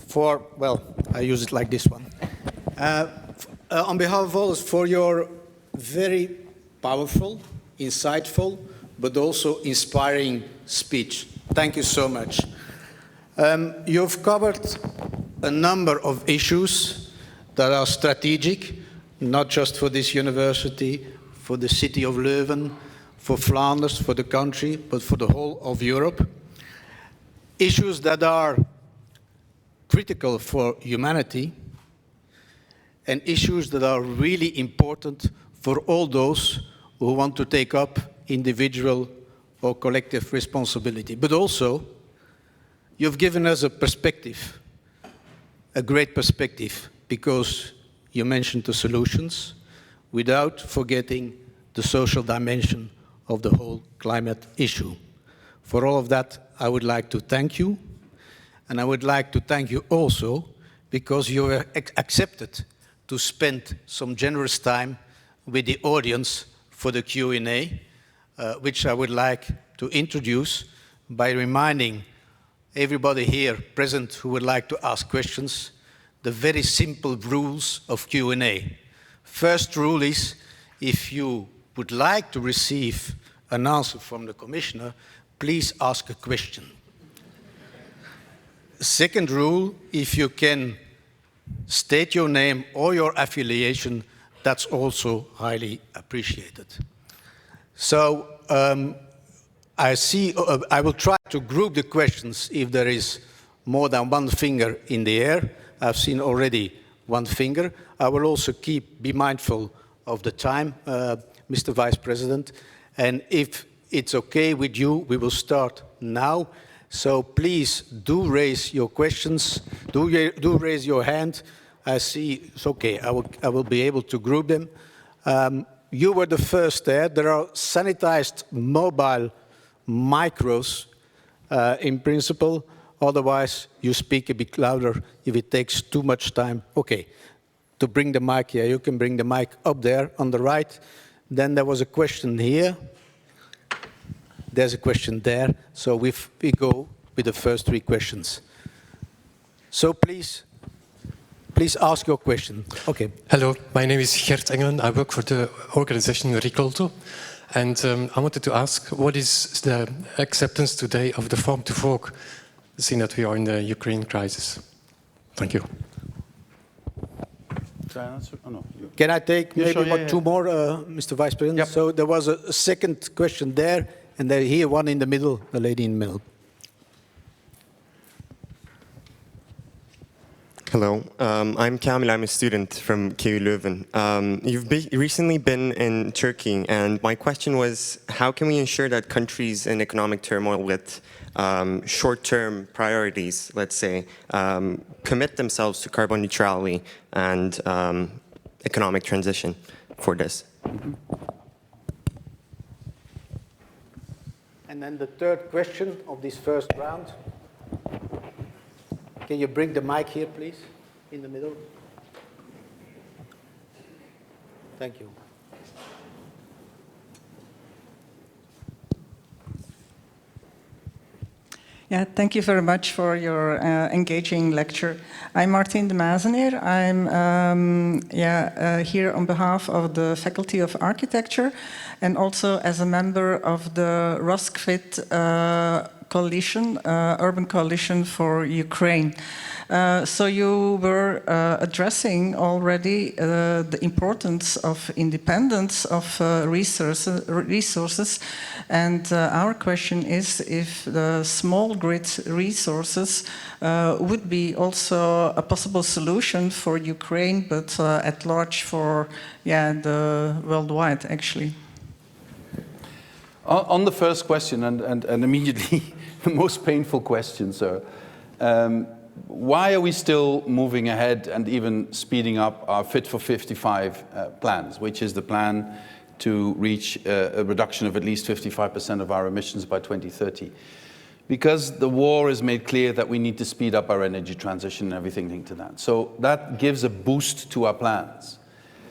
for, well, I use it like this one. On behalf of all of us for your very powerful, insightful, but also inspiring speech. Thank you so much. You've covered a number of issues that are strategic, not just for this university, for the city of Leuven, for Flanders, for the country, but for the whole of Europe. Issues that are critical for humanity and issues that are really important for all those who want to take up individual or collective responsibility. But also, you've given us a perspective, a great perspective, because you mentioned the solutions without forgetting the social dimension of the whole climate issue. For all of that, I would like to thank you. And I would like to thank you also because you have accepted to spend some generous time with the audience for the Q&A, which I would like to introduce by reminding everybody here present who would like to ask questions the very simple rules of Q&A. First rule is, if you would like to receive an answer from the Commissioner, please ask a question. Second rule, if you can state your name or your affiliation, that's also highly appreciated. So I will try to group the questions if there is more than one finger in the air. I've seen already one finger. I will also be mindful of the time, Mr. Vice President. And if it's okay with you, we will start now. So please do raise your questions. Do raise your hand. I see it's okay. I will be able to group them. You were the first there. There are sanitized mobile micros in principle. Otherwise, you speak a bit louder if it takes too much time. Okay, to bring the mic here, you can bring the mic up there on the right. Then there was a question here. There's a question there. So we go with the first three questions. So please ask your question. Okay. Hello, my name is Gert Engelen. I work for the organization Ricolto. And I wanted to ask, what is the acceptance today of the farm to fork, seeing that we are in the Ukraine crisis? Thank you. Can I answer? Oh, no. Can I take maybe sure, two more, Mr. Vice President? Yep. So there was a second question there, and then here one in the middle, the lady in the middle. Hello, I'm Kamil. I'm a student from KU Leuven. You've recently been in Turkey, and my question was, how can we ensure that countries in economic turmoil with short-term priorities, let's say, commit themselves to carbon neutrality and economic transition for this? And then the third question of this first round. Can you bring the mic here, please, in the middle? Thank you. Yeah, thank you very much for your engaging lecture. I'm Martin de Mazeneer. I'm here on behalf of the Faculty of Architecture and also as a member of the Roskvit coalition, urban coalition for Ukraine. So you were addressing already the importance of independence of resources, and our question is if the small grid resources would be also a possible solution for Ukraine, but at large for the worldwide actually. On the first question, and immediately the most painful question, sir, why are we still moving ahead and even speeding up our Fit for 55 plans, which is the plan to reach a reduction of at least 55% of our emissions by 2030? Because the war has made clear that we need to speed up our energy transition and everything linked to that. So that gives a boost to our plans.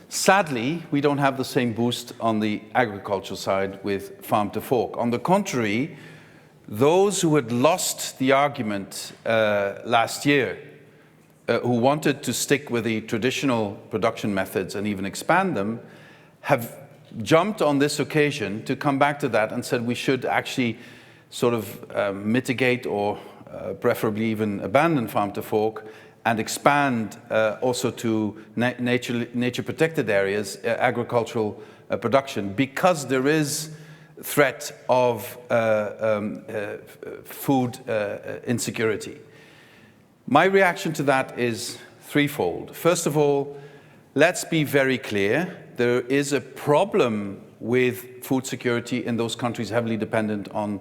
Sadly, we don't have the same boost on the agricultural side with farm to fork. On the contrary, those who had lost the argument last year, who wanted to stick with the traditional production methods and even expand them, have jumped on this occasion to come back to that and said we should actually sort of mitigate or preferably even abandon farm to fork and expand also to nature-protected areas, agricultural production, because there is threat of food insecurity. My reaction to that is threefold. First of all, let's be very clear. There is a problem with food security in those countries heavily dependent on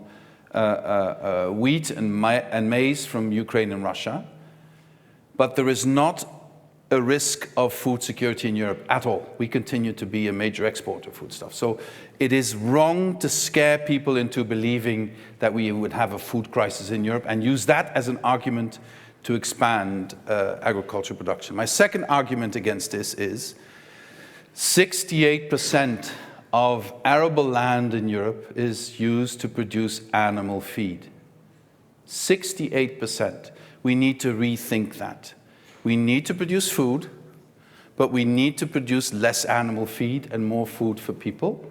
wheat and maize from Ukraine and Russia. But there is not a risk of food security in Europe at all. We continue to be a major exporter of foodstuffs. So it is wrong to scare people into believing that we would have a food crisis in Europe and use that as an argument to expand agricultural production. My second argument against this is 68% of arable land in Europe is used to produce animal feed. 68%. We need to rethink that. We need to produce food, but we need to produce less animal feed and more food for people.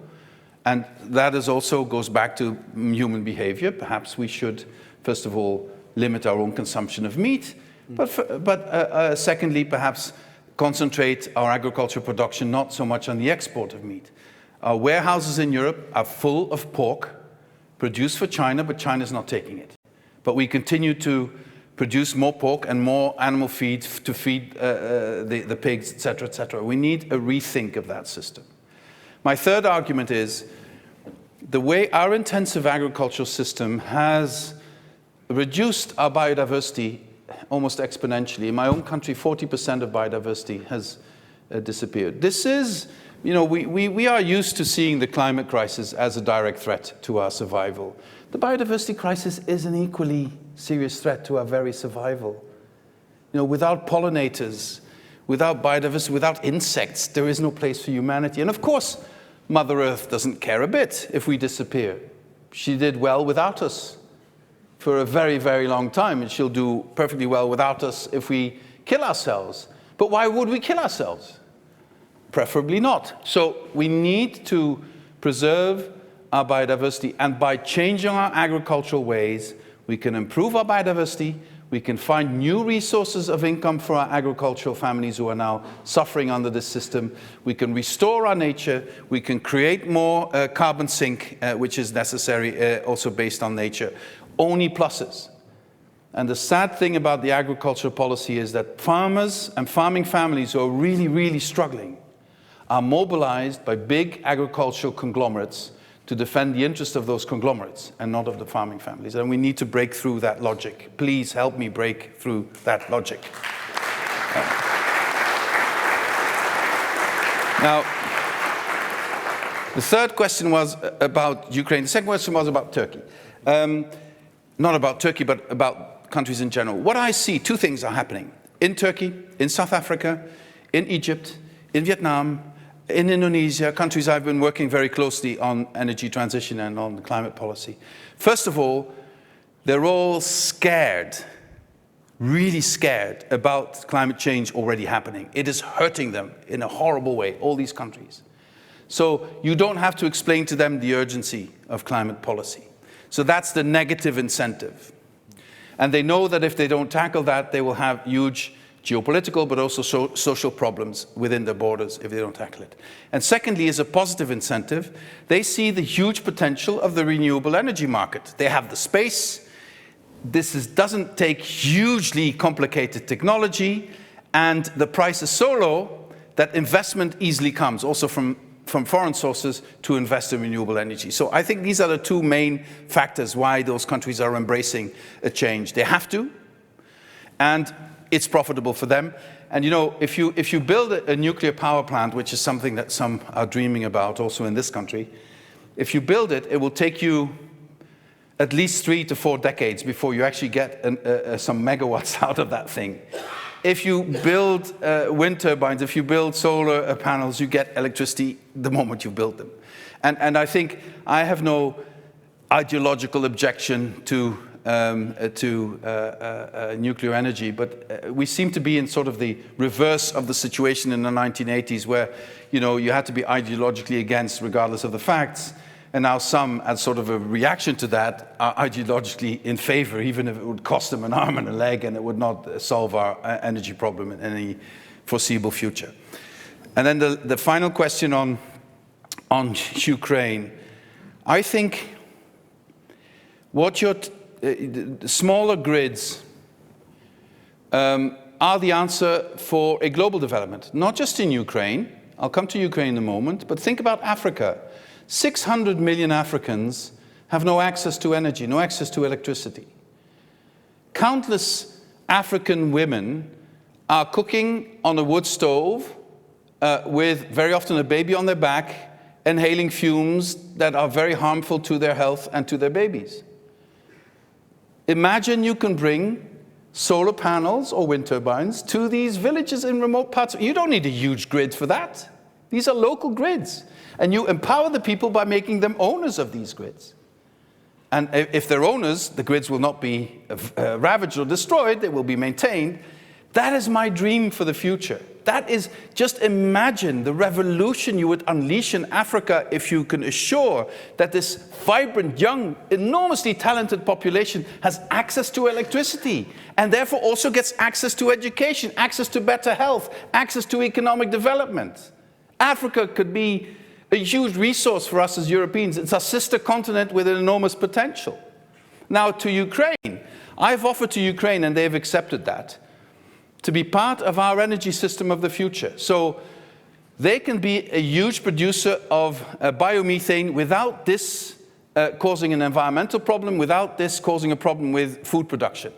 And that is also goes back to human behavior. Perhaps we should, first of all, limit our own consumption of meat, but secondly, perhaps concentrate our agricultural production not so much on the export of meat. Our warehouses in Europe are full of pork produced for China, but China's not taking it. But we continue to produce more pork and more animal feed to feed the pigs, etc., etc. We need a rethink of that system. My third argument is the way our intensive agricultural system has reduced our biodiversity almost exponentially. In my own country, 40% of biodiversity has disappeared. This is, we are used to seeing the climate crisis as a direct threat to our survival. The biodiversity crisis is an equally serious threat to our very survival. Without pollinators, without biodiversity, without insects, there is no place for humanity. And of course, Mother Earth doesn't care a bit if we disappear. She did well without us for a very, very long time, and she'll do perfectly well without us if we kill ourselves. But why would we kill ourselves? Preferably not. So we need to preserve our biodiversity, and by changing our agricultural ways, we can improve our biodiversity, we can find new resources of income for our agricultural families who are now suffering under this system, we can restore our nature, we can create more carbon sink, which is necessary, also based on nature. Only pluses. And the sad thing about the agricultural policy is that farmers and farming families who are really, really struggling are mobilized by big agricultural conglomerates to defend the interests of those conglomerates and not of the farming families. And we need to break through that logic. Please help me break through that logic. Now, the third question was about Ukraine. The second question was about Turkey. Not about Turkey, but about countries in general. What I see, two things are happening. In Turkey, in South Africa, in Egypt, in Vietnam, in Indonesia, countries I've been working very closely on energy transition and on climate policy. First of all, they're all scared, really scared about climate change already happening. It is hurting them in a horrible way, all these countries. So you don't have to explain to them the urgency of climate policy. So that's the negative incentive. And they know that if they don't tackle that, they will have huge geopolitical but also social problems within their borders if they don't tackle it. And secondly, as a positive incentive, they see the huge potential of the renewable energy market. They have the space. This doesn't take hugely complicated technology, and the price is so low that investment easily comes, also from foreign sources, to invest in renewable energy. So I think these are the two main factors why those countries are embracing a change. They have to, and it's profitable for them. And if you build a nuclear power plant, which is something that some are dreaming about also in this country, if you build it, it will take you at least 3 to 4 decades before you actually get some megawatts out of that thing. If you build wind turbines, if you build solar panels, you get electricity the moment you build them. And I think I have no ideological objection to nuclear energy, but we seem to be in sort of the reverse of the situation in the 1980s, where you had to be ideologically against regardless of the facts, and now some, as sort of a reaction to that, are ideologically in favor, even if it would cost them an arm and a leg and it would not solve our energy problem in any foreseeable future. And then the final question on Ukraine. I think what smaller grids are the answer for a global development, not just in Ukraine. I'll come to Ukraine in a moment, but think about Africa. 600 million Africans have no access to energy, no access to electricity. Countless African women are cooking on a wood stove with very often a baby on their back, inhaling fumes that are very harmful to their health and to their babies. Imagine you can bring solar panels or wind turbines to these villages in remote parts. You don't need a huge grid for that. These are local grids. And you empower the people by making them owners of these grids. And if they're owners, the grids will not be ravaged or destroyed, they will be maintained. That is my dream for the future. That is, just imagine the revolution you would unleash in Africa if you can assure that this vibrant, young, enormously talented population has access to electricity and therefore also gets access to education, access to better health, access to economic development. Africa could be a huge resource for us as Europeans. It's our sister continent with an enormous potential. Now to Ukraine. I've offered to Ukraine, and they've accepted that, to be part of our energy system of the future. So they can be a huge producer of biomethane without this causing an environmental problem, without this causing a problem with food production.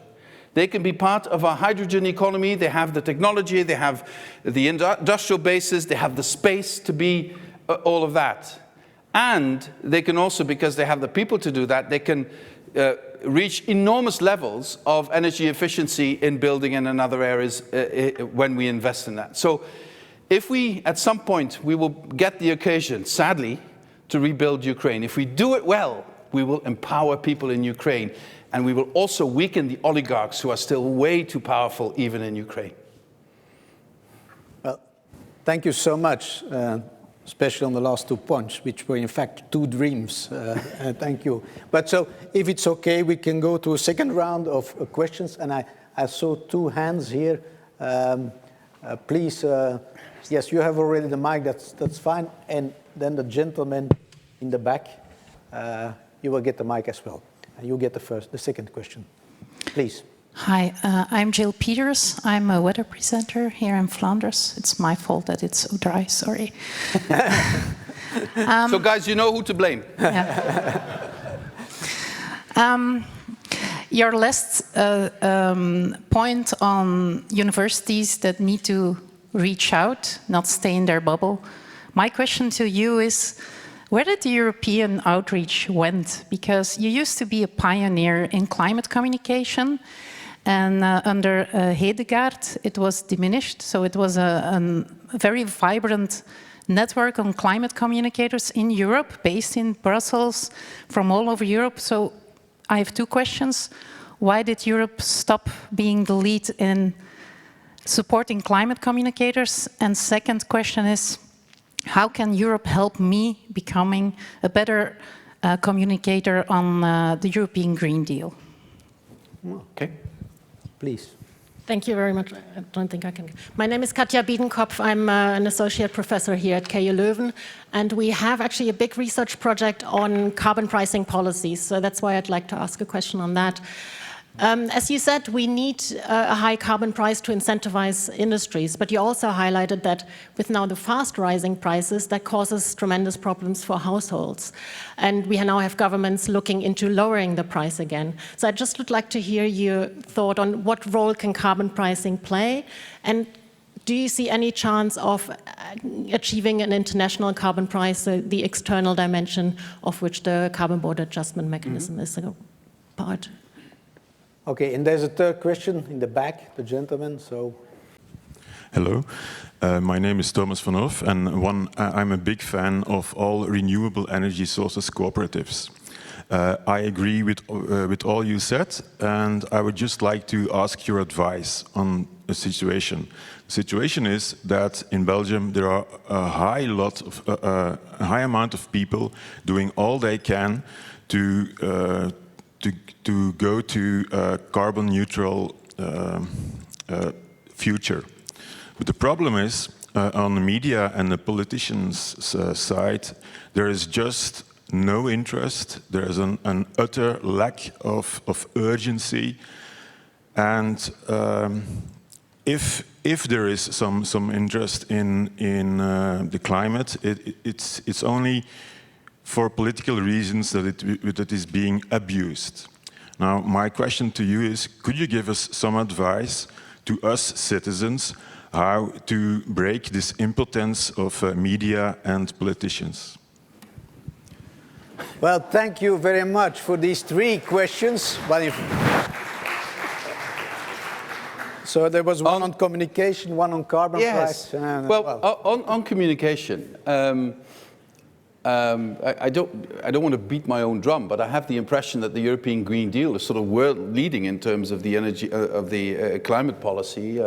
They can be part of our hydrogen economy. They have the technology, they have the industrial bases, they have the space to be all of that. And they can also, because they have the people to do that, they can reach enormous levels of energy efficiency in building and in other areas when we invest in that. So if we, at some point, we will get the occasion, sadly, to rebuild Ukraine. If we do it well, we will empower people in Ukraine, and we will also weaken the oligarchs who are still way too powerful, even in Ukraine. Well, thank you so much. Especially on the last 2 points, which were in fact 2 dreams. Thank you. But so, if it's okay, we can go to a second round of questions. And I saw 2 hands here. Please, yes, you have already the mic, that's fine. And then the gentleman in the back, you will get the mic as well. And you get the second question. Please. Hi, I'm Jill Peters. I'm a weather presenter here in Flanders. It's my fault that it's so dry, sorry. So guys, you know who to blame. Yeah. Your last point on universities that need to reach out, not stay in their bubble. My question to you is, where did the European outreach went? Because you used to be a pioneer in climate communication, and under Hedegaard, it was diminished. So it was a very vibrant network on climate communicators in Europe, based in Brussels, from all over Europe. So I have 2 questions. Why did Europe stop being the lead in supporting climate communicators? And second question is, how can Europe help me becoming a better communicator on the European Green Deal? Okay. Please. Thank you very much. I don't think I can. My name is Katja Biedenkopf. I'm an associate professor here at KU Leuven, and we have actually a big research project on carbon pricing policies. So that's why I'd like to ask a question on that. As you said, we need a high carbon price to incentivize industries, but you also highlighted that with now the fast rising prices, that causes tremendous problems for households. And we now have governments looking into lowering the price again. So I just would like to hear your thought on what role can carbon pricing play, and do you see any chance of achieving an international carbon price, the external dimension of which the carbon border adjustment mechanism is a part? Okay, and there's a third question in the back, the gentleman, so. Hello, my name is Thomas van Hof, and I'm a big fan of all renewable energy sources cooperatives. I agree with all you said, and I would just like to ask your advice on a situation. The situation is that in Belgium there are a high amount of people doing all they can to go to a carbon neutral future. But the problem is, on the media and the politicians' side, there is just no interest. There is an utter lack of urgency. And if there is some interest in the climate, it's only for political reasons that it is being abused. Now, my question to you is, could you give us some advice to us citizens how to break this impotence of media and politicians? Well, thank you very much for these 3 questions. So there was one on communication, one on carbon price. On communication, I don't want to beat my own drum, but I have the impression that the European Green Deal is sort of world leading in terms of the energy of the climate policy.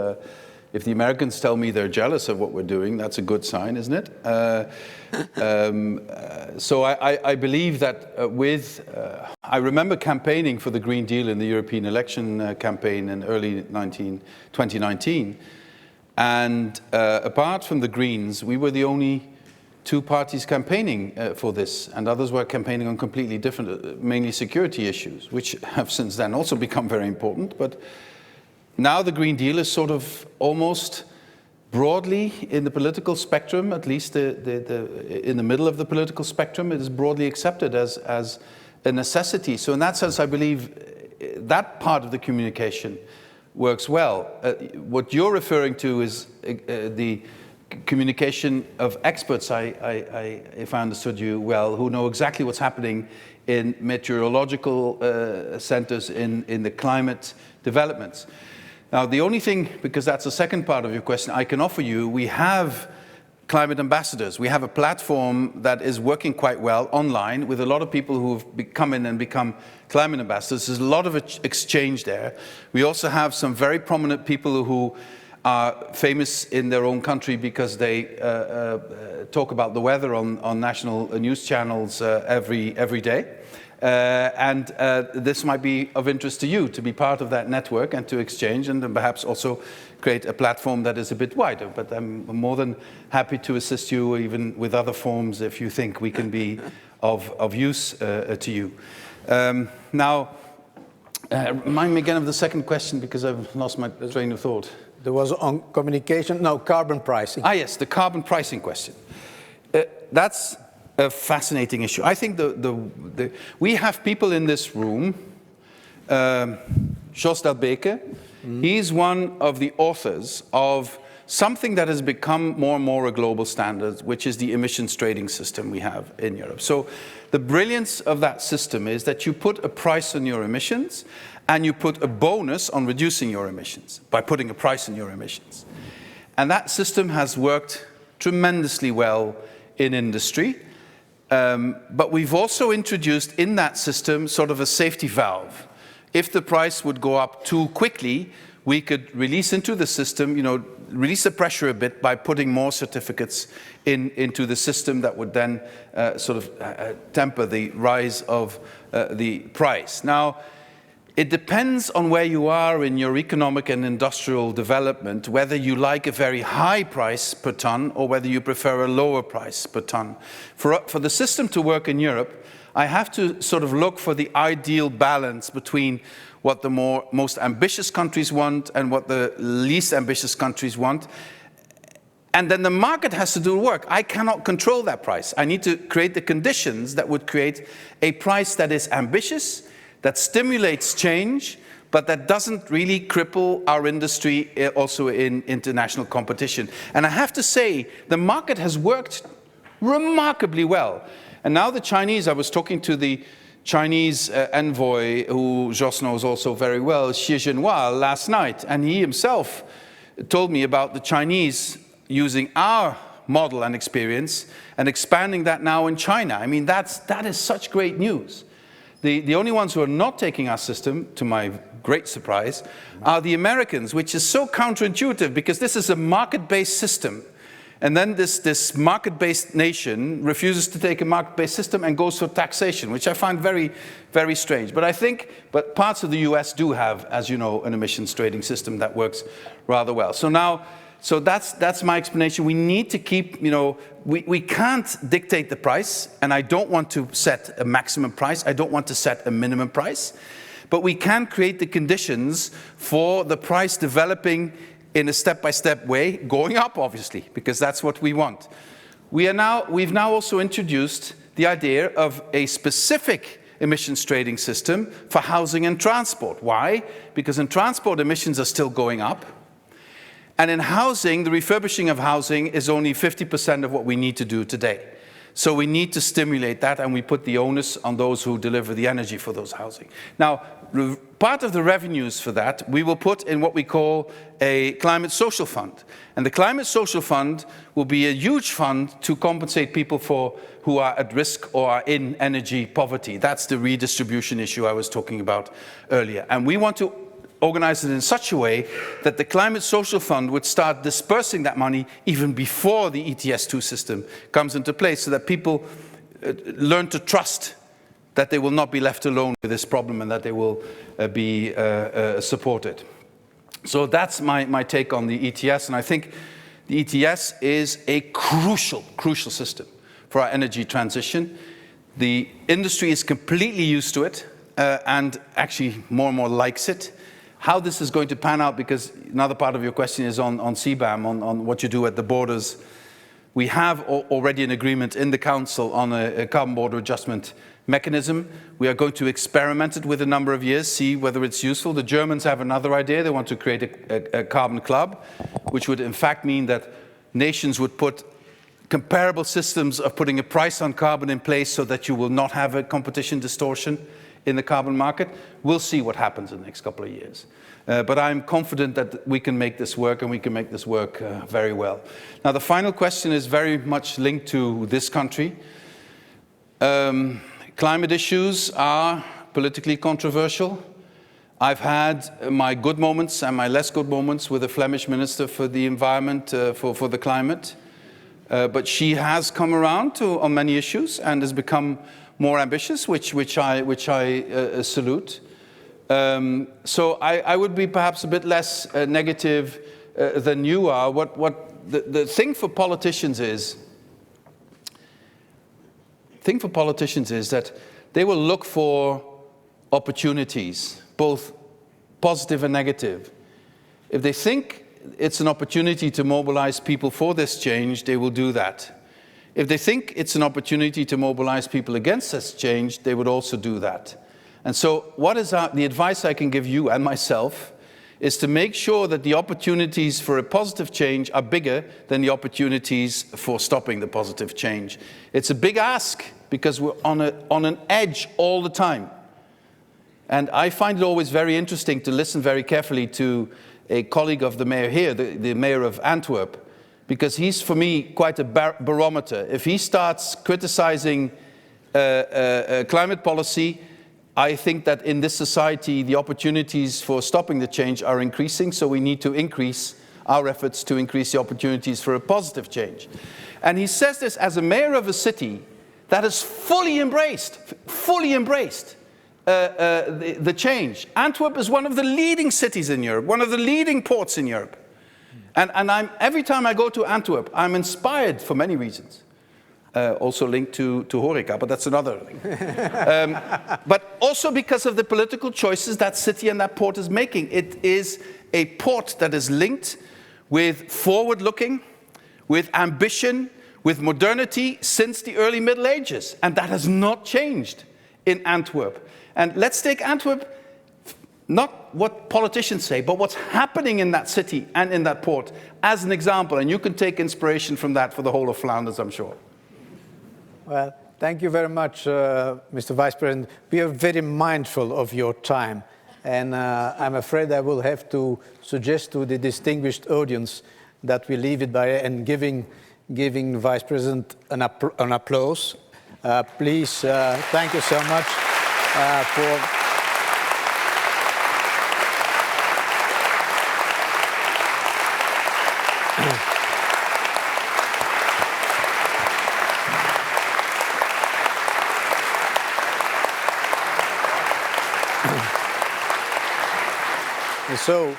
If the Americans tell me they're jealous of what we're doing, that's a good sign, isn't it? So I believe that I remember campaigning for the Green Deal in the European election campaign in early 2019. And apart from the Greens, we were the only two parties campaigning for this, and others were campaigning on completely different, mainly security issues, which have since then also become very important. But now the Green Deal is sort of almost broadly in the political spectrum, at least in the middle of the political spectrum, it is broadly accepted as a necessity. So in that sense, I believe that part of the communication works well. What you're referring to is the communication of experts, if I understood you well, who know exactly what's happening in meteorological centers, in the climate developments. Now, the only thing, because that's the second part of your question, I can offer you, we have climate ambassadors. We have a platform that is working quite well online with a lot of people who've come in and become climate ambassadors. There's a lot of exchange there. We also have some very prominent people who are famous in their own country because they talk about the weather on national news channels every day. And this might be of interest to you to be part of that network and to exchange and then perhaps also create a platform that is a bit wider. But I'm more than happy to assist you even with other forms if you think we can be of use to you. Now, remind me again of the second question because I've lost my train of thought. There was on communication, no, carbon pricing. Ah, yes, the carbon pricing question. That's a fascinating issue. I think we have people in this room, Jos Delbeke, he's one of the authors of something that has become more and more a global standard, which is the emissions trading system we have in Europe. So the brilliance of that system is that you put a price on your emissions and you put a bonus on reducing your emissions by putting a price on your emissions. And that system has worked tremendously well in industry. But we've also introduced in that system sort of a safety valve. If the price would go up too quickly, we could release into the system, release the pressure a bit by putting more certificates into the system that would then sort of temper the rise of the price. Now, it depends on where you are in your economic and industrial development, whether you like a very high price per ton or whether you prefer a lower price per ton. For the system to work in Europe, I have to sort of look for the ideal balance between what the most ambitious countries want and what the least ambitious countries want. And then the market has to do the work. I cannot control that price. I need to create the conditions that would create a price that is ambitious, that stimulates change, but that doesn't really cripple our industry also in international competition. And I have to say, the market has worked remarkably well. And now the Chinese, I was talking to the Chinese envoy, who Jos knows also very well, Xi Jinping, last night, and he himself told me about the Chinese using our model and experience and expanding that now in China. I mean, that is such great news. The only ones who are not taking our system, to my great surprise, are the Americans, which is so counterintuitive because this is a market-based system. And then this market-based nation refuses to take a market-based system and goes for taxation, which I find very, very strange. But parts of the US do have, as you know, an emissions trading system that works rather well. So that's my explanation. We need to keep, we can't dictate the price, and I don't want to set a maximum price. I don't want to set a minimum price. But we can create the conditions for the price developing in a step-by-step way, going up, obviously, because that's what we want. We've now also introduced the idea of a specific emissions trading system for housing and transport. Why? Because in transport, emissions are still going up. And in housing, the refurbishing of housing is only 50% of what we need to do today. So we need to stimulate that, and we put the onus on those who deliver the energy for those housing. Now, part of the revenues for that, we will put in what we call a climate social fund. And the climate social fund will be a huge fund to compensate people who are at risk or are in energy poverty. That's the redistribution issue I was talking about earlier. And we want to organize it in such a way that the climate social fund would start dispersing that money even before the ETS2 system comes into place, so that people learn to trust that they will not be left alone with this problem and that they will be supported. So that's my take on the ETS, and I think the ETS is a crucial system for our energy transition. The industry is completely used to it and actually more and more likes it. How this is going to pan out, because another part of your question is on CBAM, on what you do at the borders. We have already an agreement in the Council on a carbon border adjustment mechanism. We are going to experiment it with a number of years, see whether it's useful. The Germans have another idea. They want to create a carbon club, which would in fact mean that nations would put comparable systems of putting a price on carbon in place so that you will not have a competition distortion in the carbon market. We'll see what happens in the next couple of years. But I'm confident that we can make this work, and we can make this work very well. Now, the final question is very much linked to this country. Climate issues are politically controversial. I've had my good moments and my less good moments with the Flemish Minister for the Environment, for the climate. But she has come around on many issues and has become more ambitious, which I salute. So I would be perhaps a bit less negative than you are. The thing for politicians is that they will look for opportunities, both positive and negative. If they think it's an opportunity to mobilize people for this change, they will do that. If they think it's an opportunity to mobilize people against this change, they would also do that. And so what is the advice I can give you and myself is to make sure that the opportunities for a positive change are bigger than the opportunities for stopping the positive change. It's a big ask because we're on an edge all the time. And I find it always very interesting to listen very carefully to a colleague of the mayor here, the mayor of Antwerp, because he's, for me, quite a barometer. If he starts criticizing climate policy, I think that in this society, the opportunities for stopping the change are increasing, so we need to increase our efforts to increase the opportunities for a positive change. And he says this as a mayor of a city that has fully embraced the change. Antwerp is one of the leading cities in Europe, one of the leading ports in Europe. And every time I go to Antwerp, I'm inspired for many reasons. Also linked to Horeca, but that's another thing. But also because of the political choices that city and that port is making. It is a port that is linked with forward-looking, with ambition, with modernity since the early Middle Ages. And that has not changed in Antwerp. And let's take Antwerp, not what politicians say, but what's happening in that city and in that port as an example. And you can take inspiration from that for the whole of Flanders, I'm sure. Well, thank you very much, Mr. Vice President. We are very mindful of your time. And I'm afraid I will have to suggest to the distinguished audience that we leave it by and giving Vice President an applause. Please, thank you so much for... So,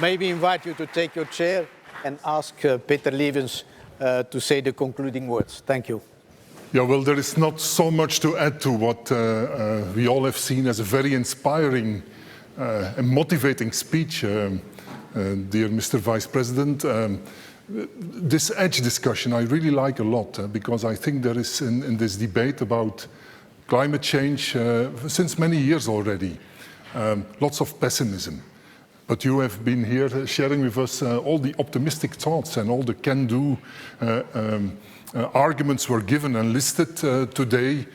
maybe invite you to take your chair and ask Peter Levens to say the concluding words. Thank you. Yeah, well, there is not so much to add to what we all have seen as a very inspiring and motivating speech, dear Mr. Vice President. This edge discussion I really like a lot because I think there is in this debate about climate change since many years already, lots of pessimism. But you have been here sharing with us all the optimistic thoughts and all the can-do arguments were given and listed today.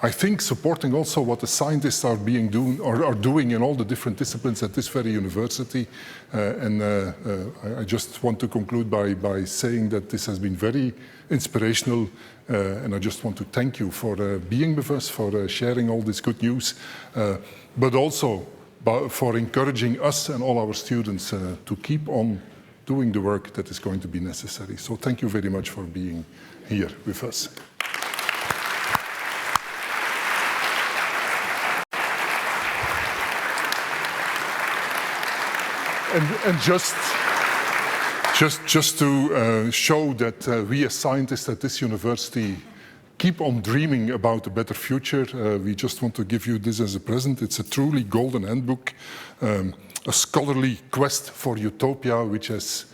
I think supporting also what the scientists are doing in all the different disciplines at this very university. I just want to conclude by saying that this has been very inspirational, and I just want to thank you for being with us, for sharing all this good news, but also for encouraging us and all our students to keep on doing the work that is going to be necessary. So thank you very much for being here with us. And just to show that we as scientists at this university keep on dreaming about a better future, we just want to give you this as a present. It's a truly golden handbook, a scholarly quest for utopia, which has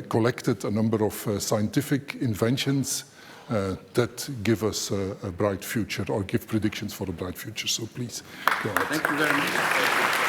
collected a number of scientific inventions that give us a bright future or give predictions for a bright future. So please go ahead. Thank you very much.